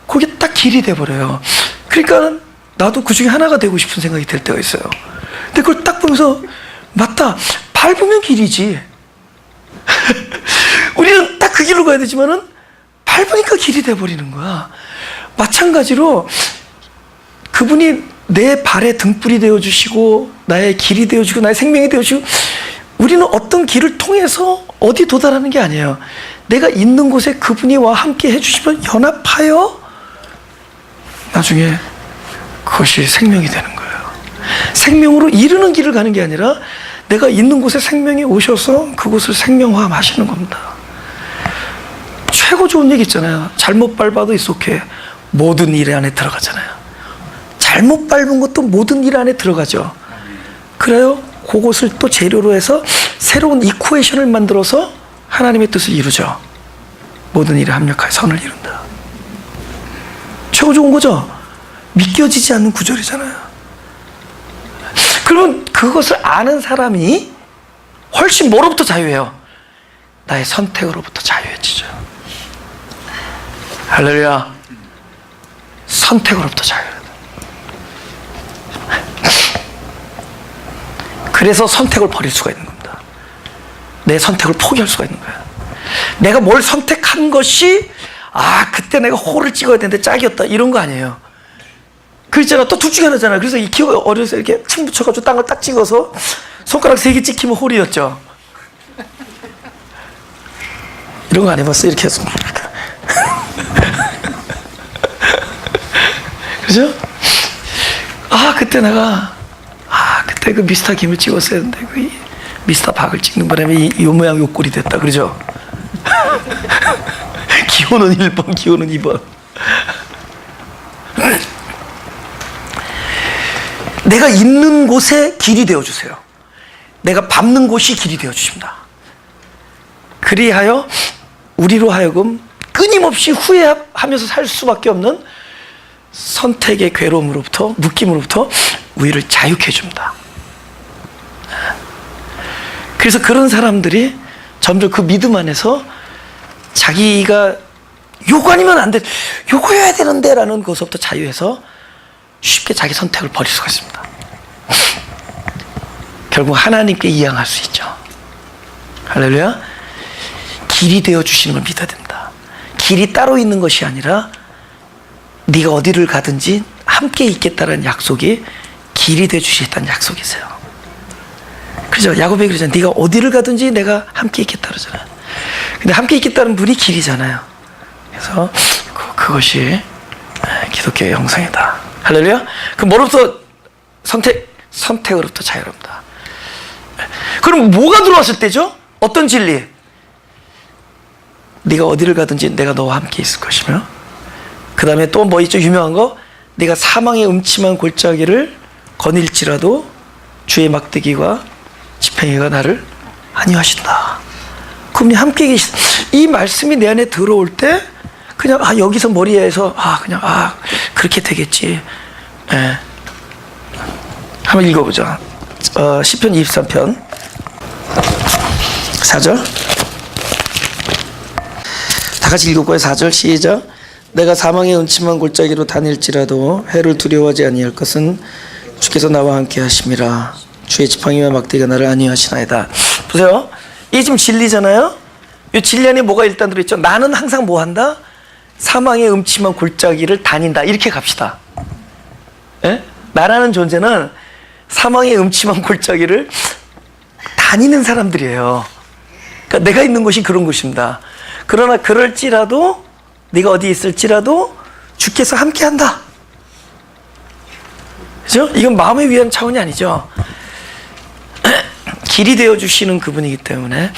거기 딱 길이 돼버려요. 그러니까 나도 그 중에 하나가 되고 싶은 생각이 들 때가 있어요. 근데 그걸 딱 보면서 맞다, 밟으면 길이지. 우리는 딱 그 길로 가야 되지만은 밟으니까 길이 돼버리는 거야. 마찬가지로 그분이 내 발의 등불이 되어주시고 나의 길이 되어주고 나의 생명이 되어주고, 우리는 어떤 길을 통해서 어디 도달하는 게 아니에요. 내가 있는 곳에 그분이 와 함께 해주시면 연합하여 나중에 그것이 생명이 되는 거예요. 생명으로 이르는 길을 가는 게 아니라 내가 있는 곳에 생명이 오셔서 그곳을 생명화하시는 겁니다. 최고 좋은 얘기 있잖아요. 잘못 밟아도 이렇게 모든 일 안에 들어가잖아요. 잘못 밟은 것도 모든 일 안에 들어가죠. 그래요. 그것을 또 재료로 해서 새로운 이쿠에이션을 만들어서 하나님의 뜻을 이루죠. 모든 일에 합력하여 선을 이룬다. 최고 좋은 거죠. 믿겨지지 않는 구절이잖아요. 그러면 그것을 아는 사람이 훨씬 뭐로부터 자유해요? 나의 선택으로부터 자유해지죠. 할렐루야. 선택으로부터 자유해요. 그래서 선택을 버릴 수가 있는 겁니다. 내 선택을 포기할 수가 있는 거예요. 내가 뭘 선택한 것이 그때 내가 호를 찍어야 되는데 짝이었다, 이런 거 아니에요. 그렇잖아. 또 둘 중에 하나잖아. 그래서 이 키가 어려서 이렇게 춤 붙여가지고 땅을 딱 찍어서 손가락 3개 찍히면 홀이었죠. 이런 거 안 해봤어? 이렇게 해서. 그죠? 그때 내가 그때 그 미스터 김을 찍었어야 했는데 그 미스터 박을 찍는 바람에 요 모양 요 꼴이 됐다. 그러죠? 기호는 1번, 기호는 2번. 내가 있는 곳에 길이 되어주세요. 내가 밟는 곳이 길이 되어주십니다. 그리하여 우리로 하여금 끊임없이 후회하면서 살 수밖에 없는 선택의 괴로움으로부터, 묶임으로부터 우리를 자유케 해줍니다. 그래서 그런 사람들이 점점 그 믿음 안에서 자기가 요거 아니면 안 돼, 요거여야 되는데 라는 것부터 자유해서 쉽게 자기 선택을 버릴 수가 있습니다. 결국 하나님께 이양할 수 있죠. 할렐루야. 길이 되어주시는 걸 믿어야 됩니다. 길이 따로 있는 것이 아니라 네가 어디를 가든지 함께 있겠다는 약속이 길이 되어주시겠다는 약속이세요. 그죠? 야곱이 그러잖아요. 네가 어디를 가든지 내가 함께 있겠다 그러잖아요. 근데 함께 있겠다는 분이 길이잖아요. 그래서 그것이 기독교의 형성이다. 할렐루야. 그럼 뭐로부터 선택으로부터 자유롭다. 그럼 뭐가 들어왔을 때죠? 어떤 진리? 네가 어디를 가든지 내가 너와 함께 있을 것이며, 그 다음에 또 뭐 있죠? 유명한 거, 네가 사망의 음침한 골짜기를 거닐지라도 주의 막대기와 지팡이가 나를 안위하신다. 그분이 함께 계신, 이 말씀이 내 안에 들어올 때 그냥 여기서 머리에서 그냥 그렇게 되겠지. 예. 한번 읽어보죠. 시편 23편 4절. 다 같이 읽어볼까요? 4절 시작. 내가 사망의 음침한 골짜기로 다닐지라도 해를 두려워하지 아니할 것은 주께서 나와 함께 하심이라. 주의 지팡이와 막대기가 나를 안위하시나이다. 보세요. 이게 지금 진리잖아요. 이 진리 안에 뭐가 일단 들어있죠? 나는 항상 뭐 한다? 사망의 음침한 골짜기를 다닌다. 이렇게 갑시다. 예? 나라는 존재는 사망의 음침한 골짜기를 다니는 사람들이에요. 그러니까 내가 있는 곳이 그런 곳입니다. 그러나 그럴지라도, 네가 어디 있을지라도 주께서 함께한다. 그죠? 이건 마음을 위한 차원이 아니죠. 길이 되어 주시는 그분이기 때문에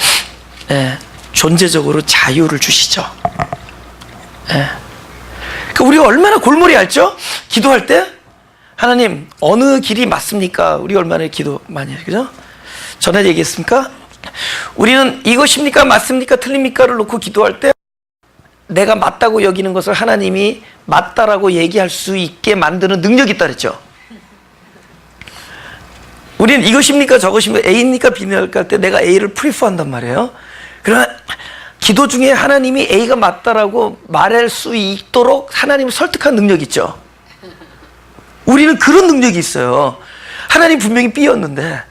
존재적으로 자유를 주시죠. 그러니까 우리가 얼마나 골머리 앓죠? 기도할 때 하나님 어느 길이 맞습니까? 우리 얼마나 기도 많이 해요, 그죠? 전에 얘기했습니까? 우리는 이것입니까? 맞습니까? 틀립니까?를 놓고 기도할 때 내가 맞다고 여기는 것을 하나님이 맞다라고 얘기할 수 있게 만드는 능력이 있다 그랬죠. 우리는 이것입니까? 저것입니까? A입니까? B입니까? 할 때 내가 A를 프리퍼한단 말이에요. 그러나 기도 중에 하나님이 A가 맞다라고 말할 수 있도록 하나님을 설득한 능력이 있죠. 우리는 그런 능력이 있어요. 하나님 분명히 B였는데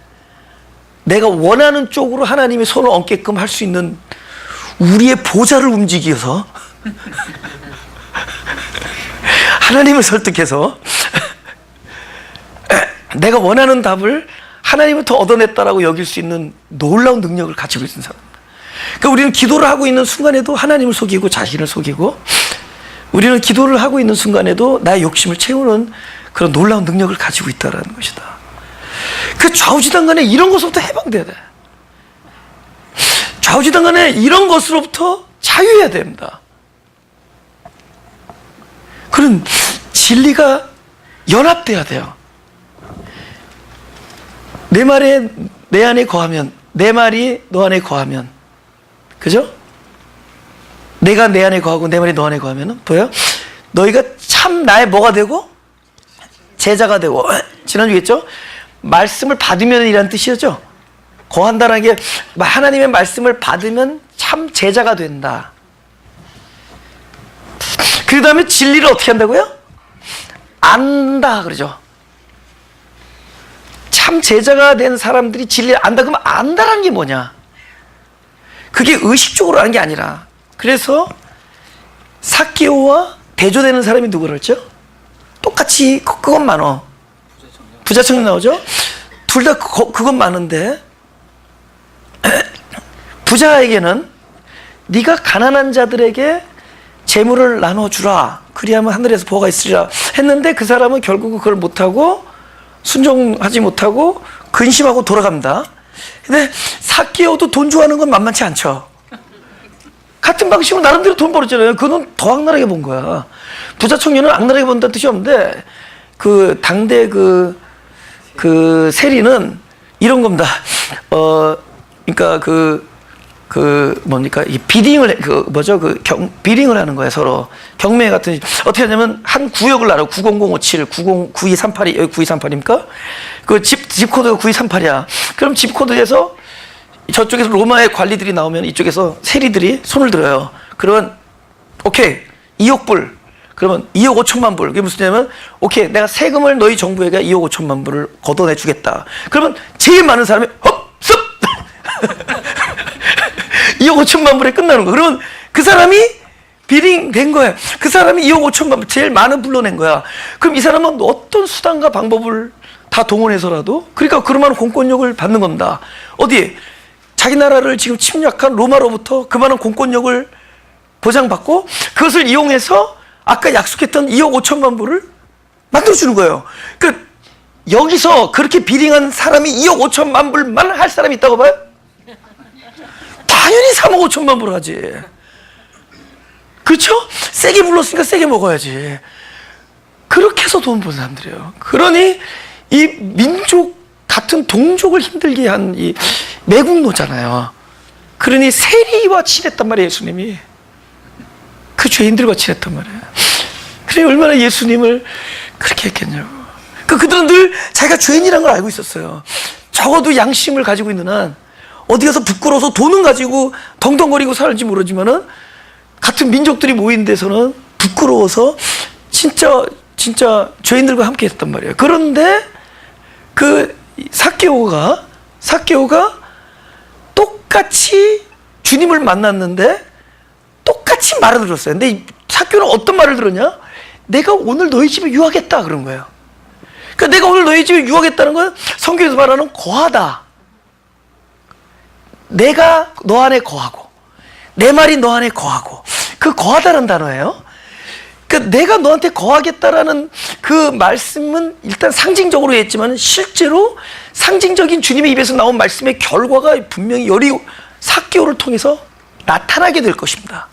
내가 원하는 쪽으로 하나님의 손을 얹게끔 할 수 있는 우리의 보좌를 움직여서 하나님을 설득해서 내가 원하는 답을 하나님을 더 얻어냈다라고 여길 수 있는 놀라운 능력을 가지고 있는 사람. 그러니까 우리는 기도를 하고 있는 순간에도 하나님을 속이고 자신을 속이고, 우리는 기도를 하고 있는 순간에도 나의 욕심을 채우는 그런 놀라운 능력을 가지고 있다는 것이다. 그 좌우지단간에 이런 것으로부터 해방돼야 돼. 좌우지단간에 이런 것으로부터 자유해야 됩니다. 그런 진리가 연합돼야 돼요. 내 말에 내 안에 거하면, 내 말이 너 안에 거하면, 그죠? 내가 내 안에 거하고 내 말이 너 안에 거하면은 보여요? 너희가 참 나의 뭐가 되고 제자가 되고. 지난주에 했죠? 말씀을 받으면이라는 뜻이었죠. 거한다는 게 하나님의 말씀을 받으면 참 제자가 된다. 그 다음에 진리를 어떻게 한다고요? 안다 그러죠. 참 제자가 된 사람들이 진리를 안다. 그러면 안다라는 게 뭐냐? 그게 의식적으로 하는 게 아니라, 그래서 삭개오와 대조되는 사람이 누구라 했죠? 똑같이 그건 많어. 부자 청년 나오죠? 둘 다 그건 많은데, 부자에게는 네가 가난한 자들에게 재물을 나눠주라, 그리하면 하늘에서 보호가 있으리라 했는데, 그 사람은 결국은 그걸 못하고 순종하지 못하고 근심하고 돌아갑니다. 근데 삭개오도 돈 좋아하는 건 만만치 않죠. 같은 방식으로 나름대로 돈 벌었잖아요. 그는 더 악랄하게 본 거야. 부자 청년은 악랄하게 본다는 뜻이 없는데, 그 당대 그 세리는 이런 겁니다. 그러니까 뭡니까? 이 비딩을 비딩을 하는 거야, 서로. 경매 같은, 어떻게 하냐면, 한 구역을 알아. 90057, 9238이, 여기 9238입니까? 그 집 코드가 9238이야. 그럼 집 코드에서 저쪽에서 로마의 관리들이 나오면 이쪽에서 세리들이 손을 들어요. 그러면, 오케이, 2억 불. 그러면 2억 5천만 불. 그게 무슨 뜻이냐면, 오케이, 내가 세금을 너희 정부에게 2억 5천만 불을 걷어내 주겠다. 그러면 제일 많은 사람이, 습! 2억 5천만 불에 끝나는 거야. 그러면 그 사람이 비딩 된 거야. 그 사람이 2억 5천만 불, 제일 많은 불러낸 거야. 그럼 이 사람은 어떤 수단과 방법을 다 동원해서라도, 그러니까 그만한 공권력을 받는 겁니다. 어디? 자기 나라를 지금 침략한 로마로부터 그만한 공권력을 보장받고, 그것을 이용해서 아까 약속했던 2억 5천만 불을 만들어주는 거예요. 그러니까 여기서 그렇게 비딩한 사람이 2억 5천만 불만 할 사람이 있다고 봐요? 당연히 3억 5천만 불 하지. 그렇죠? 세게 불렀으니까 세게 먹어야지. 그렇게 해서 돈 번 사람들이에요. 그러니 이 민족 같은 동족을 힘들게 한 이 매국노잖아요. 그러니 세리와 친했단 말이에요. 예수님이 그 죄인들과 친했단 말이에요. 그러니 얼마나 예수님을 그렇게 했겠냐고. 그들은 늘 자기가 죄인이라는 걸 알고 있었어요. 적어도 양심을 가지고 있는 한 어디 가서 부끄러워서 돈은 가지고 덩덩거리고 살지 모르지만은 같은 민족들이 모인 데서는 부끄러워서 진짜 죄인들과 함께 했단 말이에요. 그런데 그 삭개오가 똑같이 주님을 만났는데 똑같이 말을 들었어요. 근데 삭개오는 어떤 말을 들었냐? 내가 오늘 너희 집에 유하겠다 그런 거예요. 그러니까 내가 오늘 너희 집에 유하겠다는 건 성경에서 말하는 거하다. 내가 너 안에 거하고 내 말이 너 안에 거하고, 그 거하다는 단어예요. 그러니까 내가 너한테 거하겠다라는 그 말씀은 일단 상징적으로 했지만 실제로 상징적인 주님의 입에서 나온 말씀의 결과가 분명히 여리 삭개오를 통해서 나타나게 될 것입니다.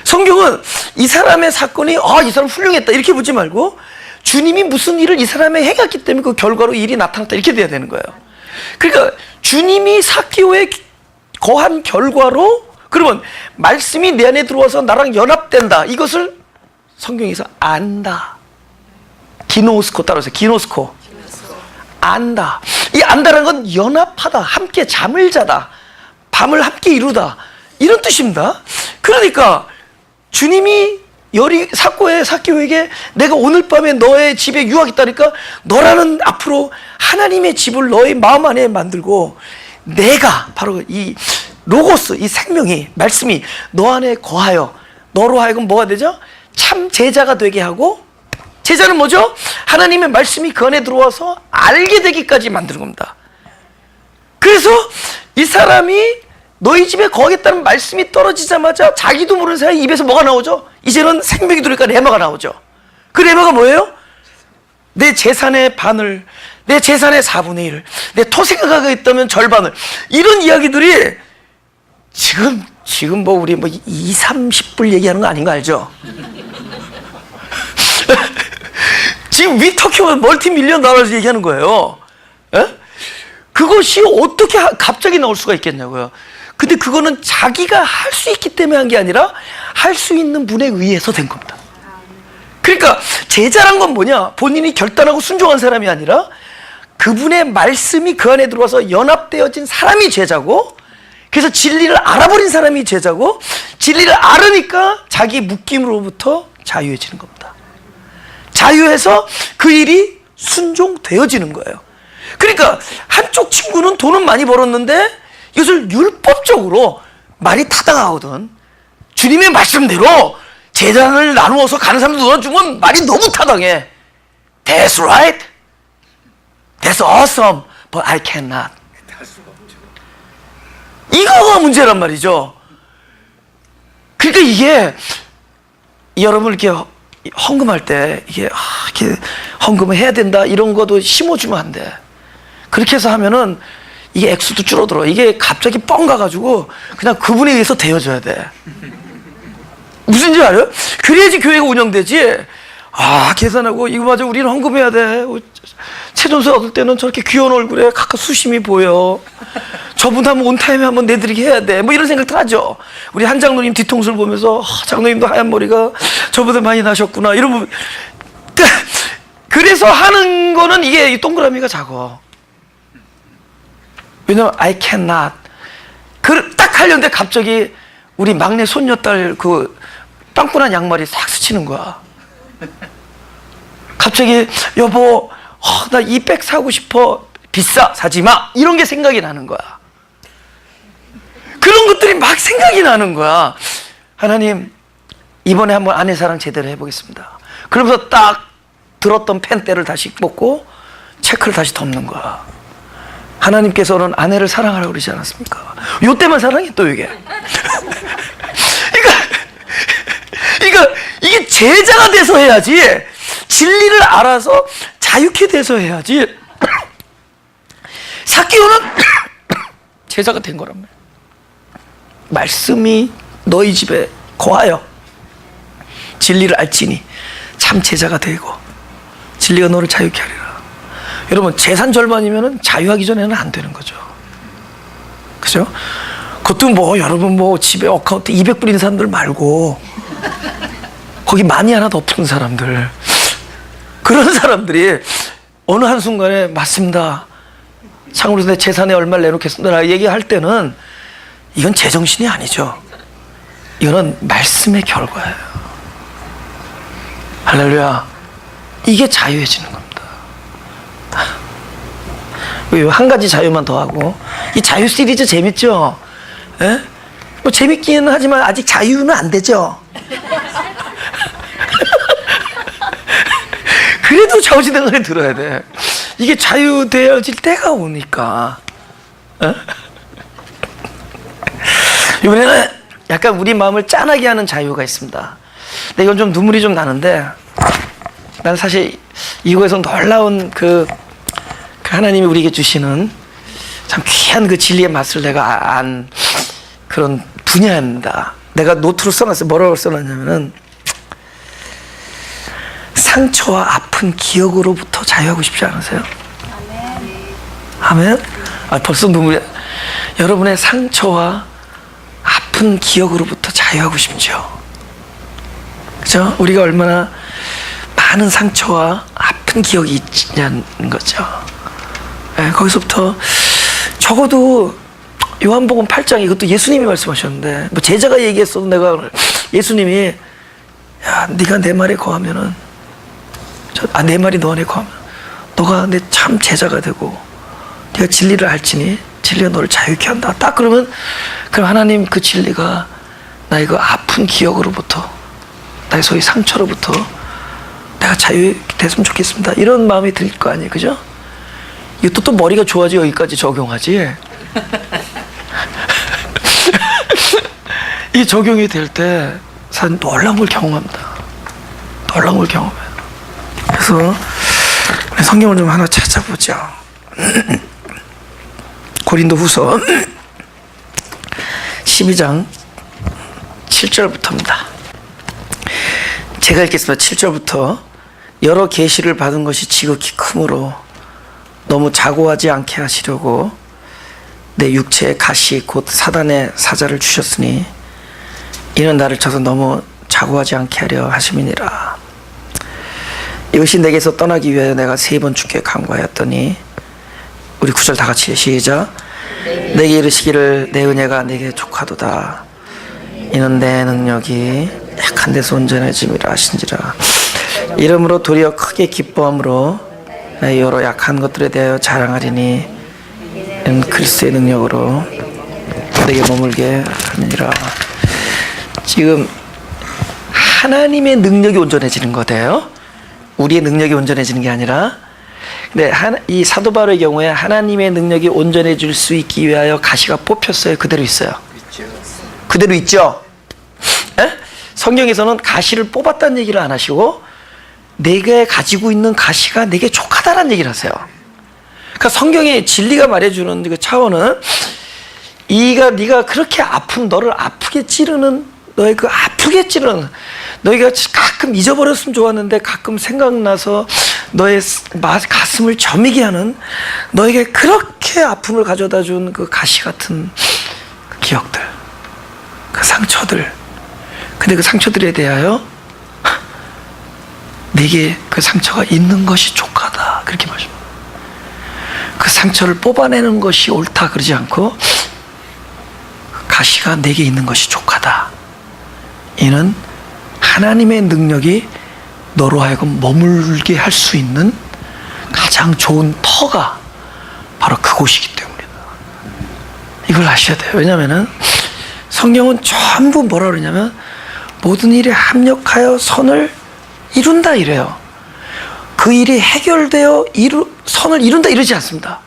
성경은 이 사람의 사건이 이 사람 훌륭했다 이렇게 보지 말고 주님이 무슨 일을 이 사람에 해갔기 때문에 그 결과로 일이 나타났다 이렇게 돼야 되는 거예요. 그러니까 주님이 삭개오에 거한 결과로, 그러면 말씀이 내 안에 들어와서 나랑 연합된다, 이것을 성경에서 안다. 기노스코 따라서 기노스코. 안다. 이 안다라는 건 연합하다, 함께 잠을 자다, 밤을 함께 이루다, 이런 뜻입니다. 그러니까 주님이 삭개오에게 내가 오늘 밤에 너의 집에 유하겠다니까 너라는 앞으로 하나님의 집을 너의 마음 안에 만들고 내가 바로 이 로고스, 이 생명이, 말씀이 너 안에 거하여 너로 하여금 뭐가 되죠? 참 제자가 되게 하고, 제자는 뭐죠? 하나님의 말씀이 그 안에 들어와서 알게 되기까지 만드는 겁니다. 그래서 이 사람이 너희 집에 거하겠다는 말씀이 떨어지자마자 자기도 모르는 사이에 입에서 뭐가 나오죠? 이제는 생명이 들어오니까 레마가 나오죠. 그 레마가 뭐예요? 내 재산의 반을, 내 재산의 4분의 1을, 내 토생가 가겠다면 절반을, 이런 이야기들이 지금 뭐 우리 뭐 2, 30불 얘기하는 거 아닌 거 알죠? 지금 위터키가 멀티밀리언 달러에서 얘기하는 거예요. 에? 그것이 어떻게 갑자기 나올 수가 있겠냐고요. 근데 그거는 자기가 할 수 있기 때문에 한 게 아니라 할 수 있는 분에 의해서 된 겁니다. 그러니까 제자란 건 뭐냐? 본인이 결단하고 순종한 사람이 아니라 그분의 말씀이 그 안에 들어와서 연합되어진 사람이 제자고, 그래서 진리를 알아버린 사람이 제자고, 진리를 알으니까 자기 묶임으로부터 자유해지는 겁니다. 자유해서 그 일이 순종되어지는 거예요. 그러니까 한쪽 친구는 돈은 많이 벌었는데 이것을 율법적으로 말이 타당하거든. 주님의 말씀대로 재산을 나누어서 가는 사람도 넣어주면 말이 너무 타당해. That's right. That's awesome. But I cannot. 이거가 문제란 말이죠. 그러니까 이게 여러분 이렇게 헌금할 때 이렇게 헌금을 해야 된다 이런 것도 심어주면 안 돼. 그렇게 해서 하면은 이게 액수도 줄어들어. 이게 갑자기 뻥 가가지고 그냥 그분에 의해서 되어줘야 돼. 무슨지 알아요? 그래야지 교회가 운영되지. 계산하고 이거 맞아, 우리는 헌금해야 돼. 최전세 얻을 때는 저렇게 귀여운 얼굴에 각각 수심이 보여. 저분 하면 온타임에 한번 내드리게 해야 돼. 뭐 이런 생각들 하죠. 우리 한 장로님 뒤통수를 보면서 장로님도 하얀 머리가 저보다 많이 나셨구나 이러면, 그래서 하는 거는 이게 동그라미가 작아. 왜냐면 I cannot. 딱 하려는데 갑자기 우리 막내 손녀딸 그 빵꾸난 양말이 싹 스치는 거야. 갑자기 여보, 나 이 백 사고 싶어. 비싸, 사지 마. 이런 게 생각이 나는 거야. 그런 것들이 막 생각이 나는 거야. 하나님, 이번에 한번 아내 사랑 제대로 해보겠습니다. 그러면서 딱 들었던 펜대를 다시 뽑고 체크를 다시 덮는 거야. 하나님께서는 아내를 사랑하라고 그러지 않았습니까? 요때만 사랑해 또 이게. 그러니까 이게 제자가 돼서 해야지, 진리를 알아서 자유케 돼서 해야지. 삭개오는 제자가 된 거란 말이야. 말씀이 너희 집에 거하여 진리를 알지니 참 제자가 되고 진리가 너를 자유케 하리라. 여러분, 재산 절반이면 자유하기 전에는 안 되는 거죠. 그죠? 그것도 뭐 여러분 뭐 집에 어카운트 200불 있는 사람들 말고 거기 많이 하나 더 푼 사람들, 그런 사람들이 어느 한순간에 맞습니다, 참고로 내 재산에 얼마를 내놓겠습니다 얘기할 때는 이건 제정신이 아니죠. 이거는 말씀의 결과예요. 할렐루야. 이게 자유해지는 겁니다. 한 가지 자유만 더 하고, 이 자유 시리즈 재밌죠? 예? 뭐 재밌기는 하지만 아직 자유는 안 되죠? 그래도 좌우지대간에 들어야 돼. 이게 자유되어질 때가 오니까. 어? 이번에는 약간 우리 마음을 짠하게 하는 자유가 있습니다. 근데 이건 좀 눈물이 좀 나는데, 난 사실 이거에서 놀라운 그 하나님이 우리에게 주시는 참 귀한 그 진리의 맛을 내가 안 그런 분야입니다. 내가 노트로 써놨어요. 뭐라고 써놨냐면은, 상처와 아픈 기억으로부터 자유하고 싶지 않으세요? 아멘. 벌써 눈물이. 여러분의 상처와 아픈 기억으로부터 자유하고 싶죠. 그죠? 우리가 얼마나 많은 상처와 아픈 기억이 있냐는 거죠. 네, 거기서부터 적어도 요한복음 8장, 이것도 예수님이 말씀하셨는데, 뭐 제자가 얘기했어도 내가, 예수님이 야, 네가 내 말에 거하면은, 내 말이 너 안에 거하면 너가 내 참 제자가 되고 네가 진리를 알지니 진리가 너를 자유케 한다. 딱 그러면, 그럼 하나님 그 진리가 나의 그 아픈 기억으로부터, 나의 소위 상처로부터 내가 자유됐으면 좋겠습니다, 이런 마음이 들 거 아니에요. 그죠? 이것도 또 머리가 좋아지 여기까지 적용하지. 이게 적용이 될 때 사실 놀라운 걸 경험합니다. 놀라운 걸 경험해요. 그래서 성경을 좀 하나 찾아보죠. 고린도후서 12장 7절부터입니다. 제가 읽겠습니다. 7절부터. 여러 계시를 받은 것이 지극히 크므로 너무 자고하지 않게 하시려고 내 육체의 가시 곧 사단의 사자를 주셨으니 이는 나를 쳐서 너무 자고하지 않게 하려 하심이니라. 이것이 내게서 떠나기 위하여 내가 3번 주께 간구하였더니, 우리 9절 다 같이 시작. 내게 이르시기를 내 은혜가 내게 족하도다. 이는 내 능력이 약한 데서 온전해짐이라 하신지라. 이러므로 도리어 크게 기뻐함으로 내 여러 약한 것들에 대하여 자랑하리니 이는 그리스도의 능력으로 내게 머물게 하니라. 지금 하나님의 능력이 온전해지는 거예요. 우리의 능력이 온전해지는 게 아니라. 근데 이 사도 바울의 경우에 하나님의 능력이 온전해질 수 있기 위하여 가시가 뽑혔어요? 그대로 있어요? 그대로 있죠? 에? 성경에서는 가시를 뽑았다는 얘기를 안 하시고 내가 가지고 있는 가시가 내게 족하다라는 얘기를 하세요. 그러니까 성경의 진리가 말해주는 그 차원은, 네가 그렇게 아픈, 너를 아프게 찌르는, 너의 그 아프게 찌르는, 너희가 가끔 잊어버렸으면 좋았는데 가끔 생각나서 너의 가슴을 저미게 하는, 너에게 그렇게 아픔을 가져다 준 그 가시 같은 그 기억들, 그 상처들. 근데 그 상처들에 대하여 내게 그 상처가 있는 것이 족하다, 그렇게 말합니다. 그 상처를 뽑아내는 것이 옳다 그러지 않고, 가시가 내게 있는 것이 족하다. 이는 하나님의 능력이 너로 하여금 머물게 할 수 있는 가장 좋은 터가 바로 그곳이기 때문이다. 이걸 아셔야 돼요. 왜냐하면 성경은 전부 뭐라 그러냐면, 모든 일에 합력하여 선을 이룬다 이래요. 그 일이 해결되어 선을 이룬다 이러지 않습니다.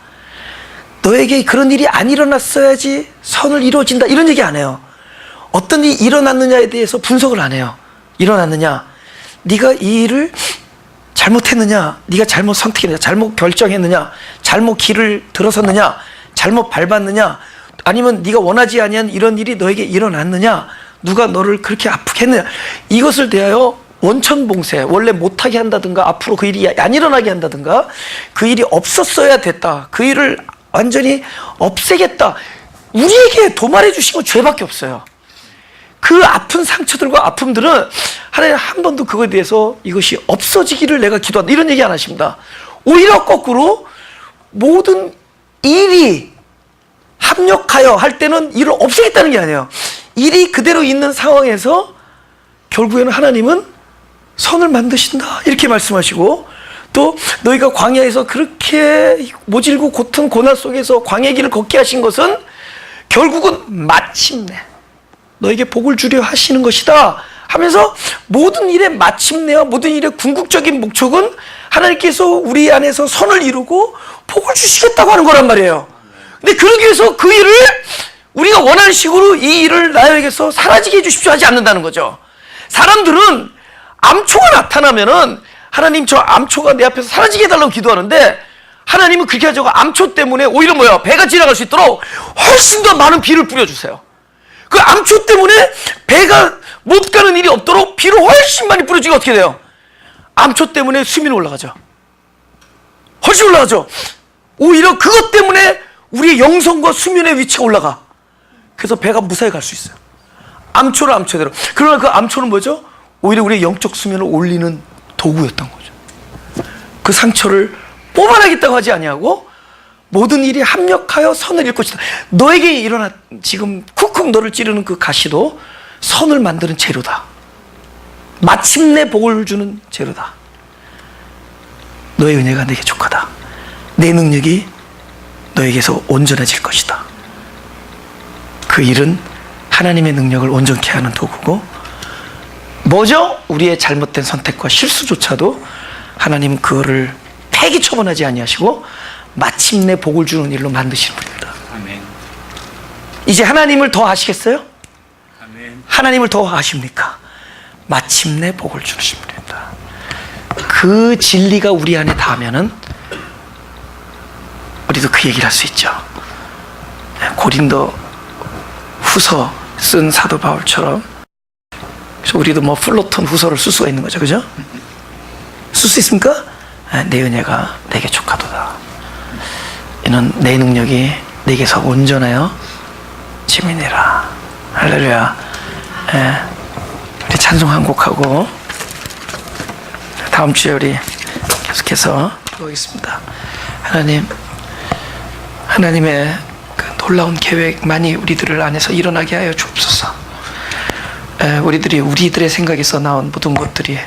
너에게 그런 일이 안 일어났어야지 선을 이루어진다 이런 얘기 안 해요. 어떤 일이 일어났느냐에 대해서 분석을 안 해요. 일어났느냐, 네가 이 일을 잘못했느냐, 네가 잘못 선택했느냐, 잘못 결정했느냐, 잘못 길을 들어섰느냐, 잘못 밟았느냐, 아니면 네가 원하지 아니한 이런 일이 너에게 일어났느냐? 누가 너를 그렇게 아프게 했느냐? 이것을 대하여 원천봉쇄, 원래 못하게 한다든가 앞으로 그 일이 안 일어나게 한다든가 그 일이 없었어야 됐다, 그 일을 완전히 없애겠다, 우리에게 도말해 주신 건 죄밖에 없어요. 그 아픈 상처들과 아픔들은 하나님 한 번도 그거에 대해서 이것이 없어지기를 내가 기도한다 이런 얘기 안 하십니다. 오히려 거꾸로 모든 일이 합력하여 할 때는 일을 없애겠다는 게 아니에요. 일이 그대로 있는 상황에서 결국에는 하나님은 선을 만드신다 이렇게 말씀하시고, 또 너희가 광야에서 그렇게 모질고 고통 고난 속에서 광야 길을 걷게 하신 것은 결국은 마침내 너에게 복을 주려 하시는 것이다 하면서, 모든 일의 마침내와 모든 일의 궁극적인 목적은 하나님께서 우리 안에서 선을 이루고 복을 주시겠다고 하는 거란 말이에요. 근데 그러기 위해서 그 일을 우리가 원하는 식으로 이 일을 나에게서 사라지게 해주십시오 하지 않는다는 거죠. 사람들은 암초가 나타나면은 하나님 저 암초가 내 앞에서 사라지게 해달라고 기도하는데, 하나님은 그렇게 하죠. 암초 때문에 오히려 뭐야, 배가 지나갈 수 있도록 훨씬 더 많은 비를 뿌려주세요. 그 암초 때문에 배가 못 가는 일이 없도록 비를 훨씬 많이 뿌려주면 어떻게 돼요? 암초 때문에 수면이 올라가죠. 훨씬 올라가죠. 오히려 그것 때문에 우리의 영성과 수면의 위치가 올라가. 그래서 배가 무사히 갈 수 있어요. 암초는 암초대로. 그러나 그 암초는 뭐죠? 오히려 우리의 영적 수면을 올리는 도구였던 거죠. 그 상처를 뽑아내겠다고 하지 아니하고 모든 일이 합력하여 선을 이룰 것이다. 너에게 일어나 지금 쿡쿡 너를 찌르는 그 가시도 선을 만드는 재료다. 마침내 복을 주는 재료다. 너의 은혜가 내게 족하다. 내 능력이 너에게서 온전해질 것이다. 그 일은 하나님의 능력을 온전케 하는 도구고, 뭐죠? 우리의 잘못된 선택과 실수조차도 하나님 그거를 폐기 처분하지 아니하시고 마침내 복을 주는 일로 만드시는 분입니다. 아멘. 이제 하나님을 더 아시겠어요? 아멘. 하나님을 더 아십니까? 마침내 복을 주신 분입니다. 그 진리가 우리 안에 닿으면은 우리도 그 얘기를 할 수 있죠. 고린도 후서 쓴 사도 바울처럼. 그래서 우리도 뭐 플로톤 후서를 쓸 수가 있는 거죠, 그죠? 쓸 수 있습니까? 내 은혜가 내게 족하도다. 이는 내 능력이 내게서 온전하여 지민이라. 할렐루야. 우리 찬송 한 곡하고 다음 주에 우리 계속해서 보겠습니다. 하나님의 그 놀라운 계획 많이 우리들을 안에서 일어나게 하여 주옵소서. 우리들의 생각에서 나온 모든 것들이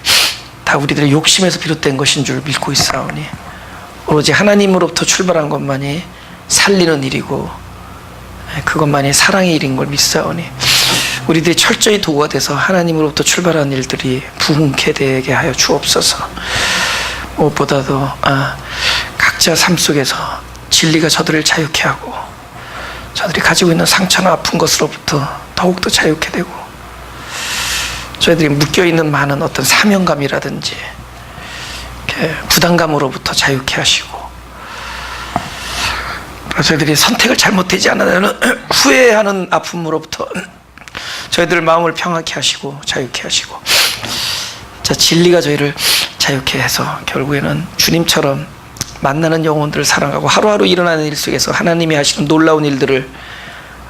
다 우리들의 욕심에서 비롯된 것인 줄 믿고 있사오니, 오로지 하나님으로부터 출발한 것만이 살리는 일이고 그것만이 사랑의 일인 걸 믿사오니, 우리들이 철저히 도구가 돼서 하나님으로부터 출발한 일들이 부흥케 되게 하여 주옵소서. 무엇보다도 각자 삶 속에서 진리가 저들을 자유케 하고 저들이 가지고 있는 상처나 아픈 것으로부터 더욱더 자유케 되고, 저희들이 묶여있는 많은 어떤 사명감이라든지 부담감으로부터 자유케 하시고, 저희들이 선택을 잘못되지 않으면 후회하는 아픔으로부터 저희들 마음을 평하게 하시고 자유케 하시고, 자, 진리가 저희를 자유케 해서 결국에는 주님처럼 만나는 영혼들을 사랑하고 하루하루 일어나는 일 속에서 하나님이 하시는 놀라운 일들을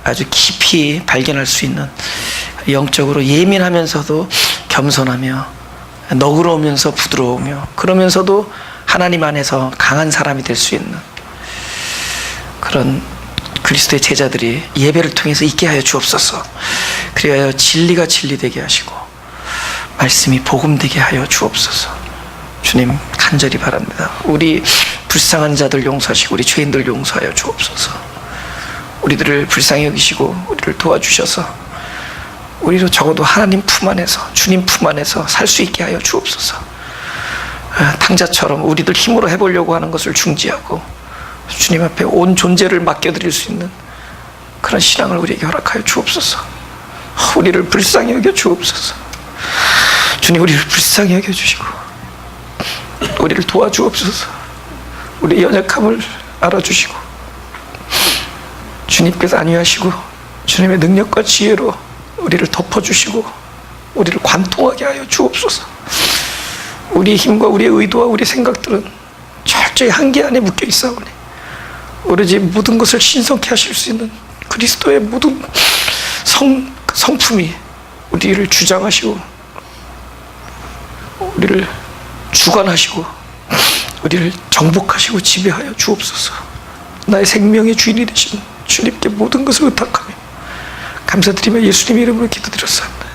아주 깊이 발견할 수 있는, 영적으로 예민하면서도 겸손하며 너그러우면서 부드러우며 그러면서도 하나님 안에서 강한 사람이 될 수 있는 그런 그리스도의 제자들이 예배를 통해서 있게 하여 주옵소서. 그리하여 진리가 진리되게 하시고 말씀이 복음되게 하여 주옵소서. 주님 간절히 바랍니다. 우리 불쌍한 자들 용서하시고 우리 죄인들 용서하여 주옵소서. 우리들을 불쌍히 여기시고 우리를 도와주셔서 우리로 적어도 하나님 품 안에서, 주님 품 안에서 살 수 있게 하여 주옵소서. 탕자처럼 우리들 힘으로 해보려고 하는 것을 중지하고 주님 앞에 온 존재를 맡겨드릴 수 있는 그런 신앙을 우리에게 허락하여 주옵소서. 우리를 불쌍히 여겨 주옵소서. 주님, 우리를 불쌍히 여겨 주시고 우리를 도와주옵소서. 우리의 연약함을 알아주시고 주님께서 안위하시고 주님의 능력과 지혜로 우리를 덮어주시고 우리를 관통하게 하여 주옵소서. 우리의 힘과 우리의 의도와 우리의 생각들은 철저히 한계 안에 묶여 있사오니 오로지 모든 것을 신성케 하실 수 있는 그리스도의 모든 성품이 우리를 주장하시고 우리를 주관하시고 우리를 정복하시고 지배하여 주옵소서. 나의 생명의 주인이 되신 주님께 모든 것을 의탁하며 감사드리며 예수님의 이름으로 기도드렸습니다.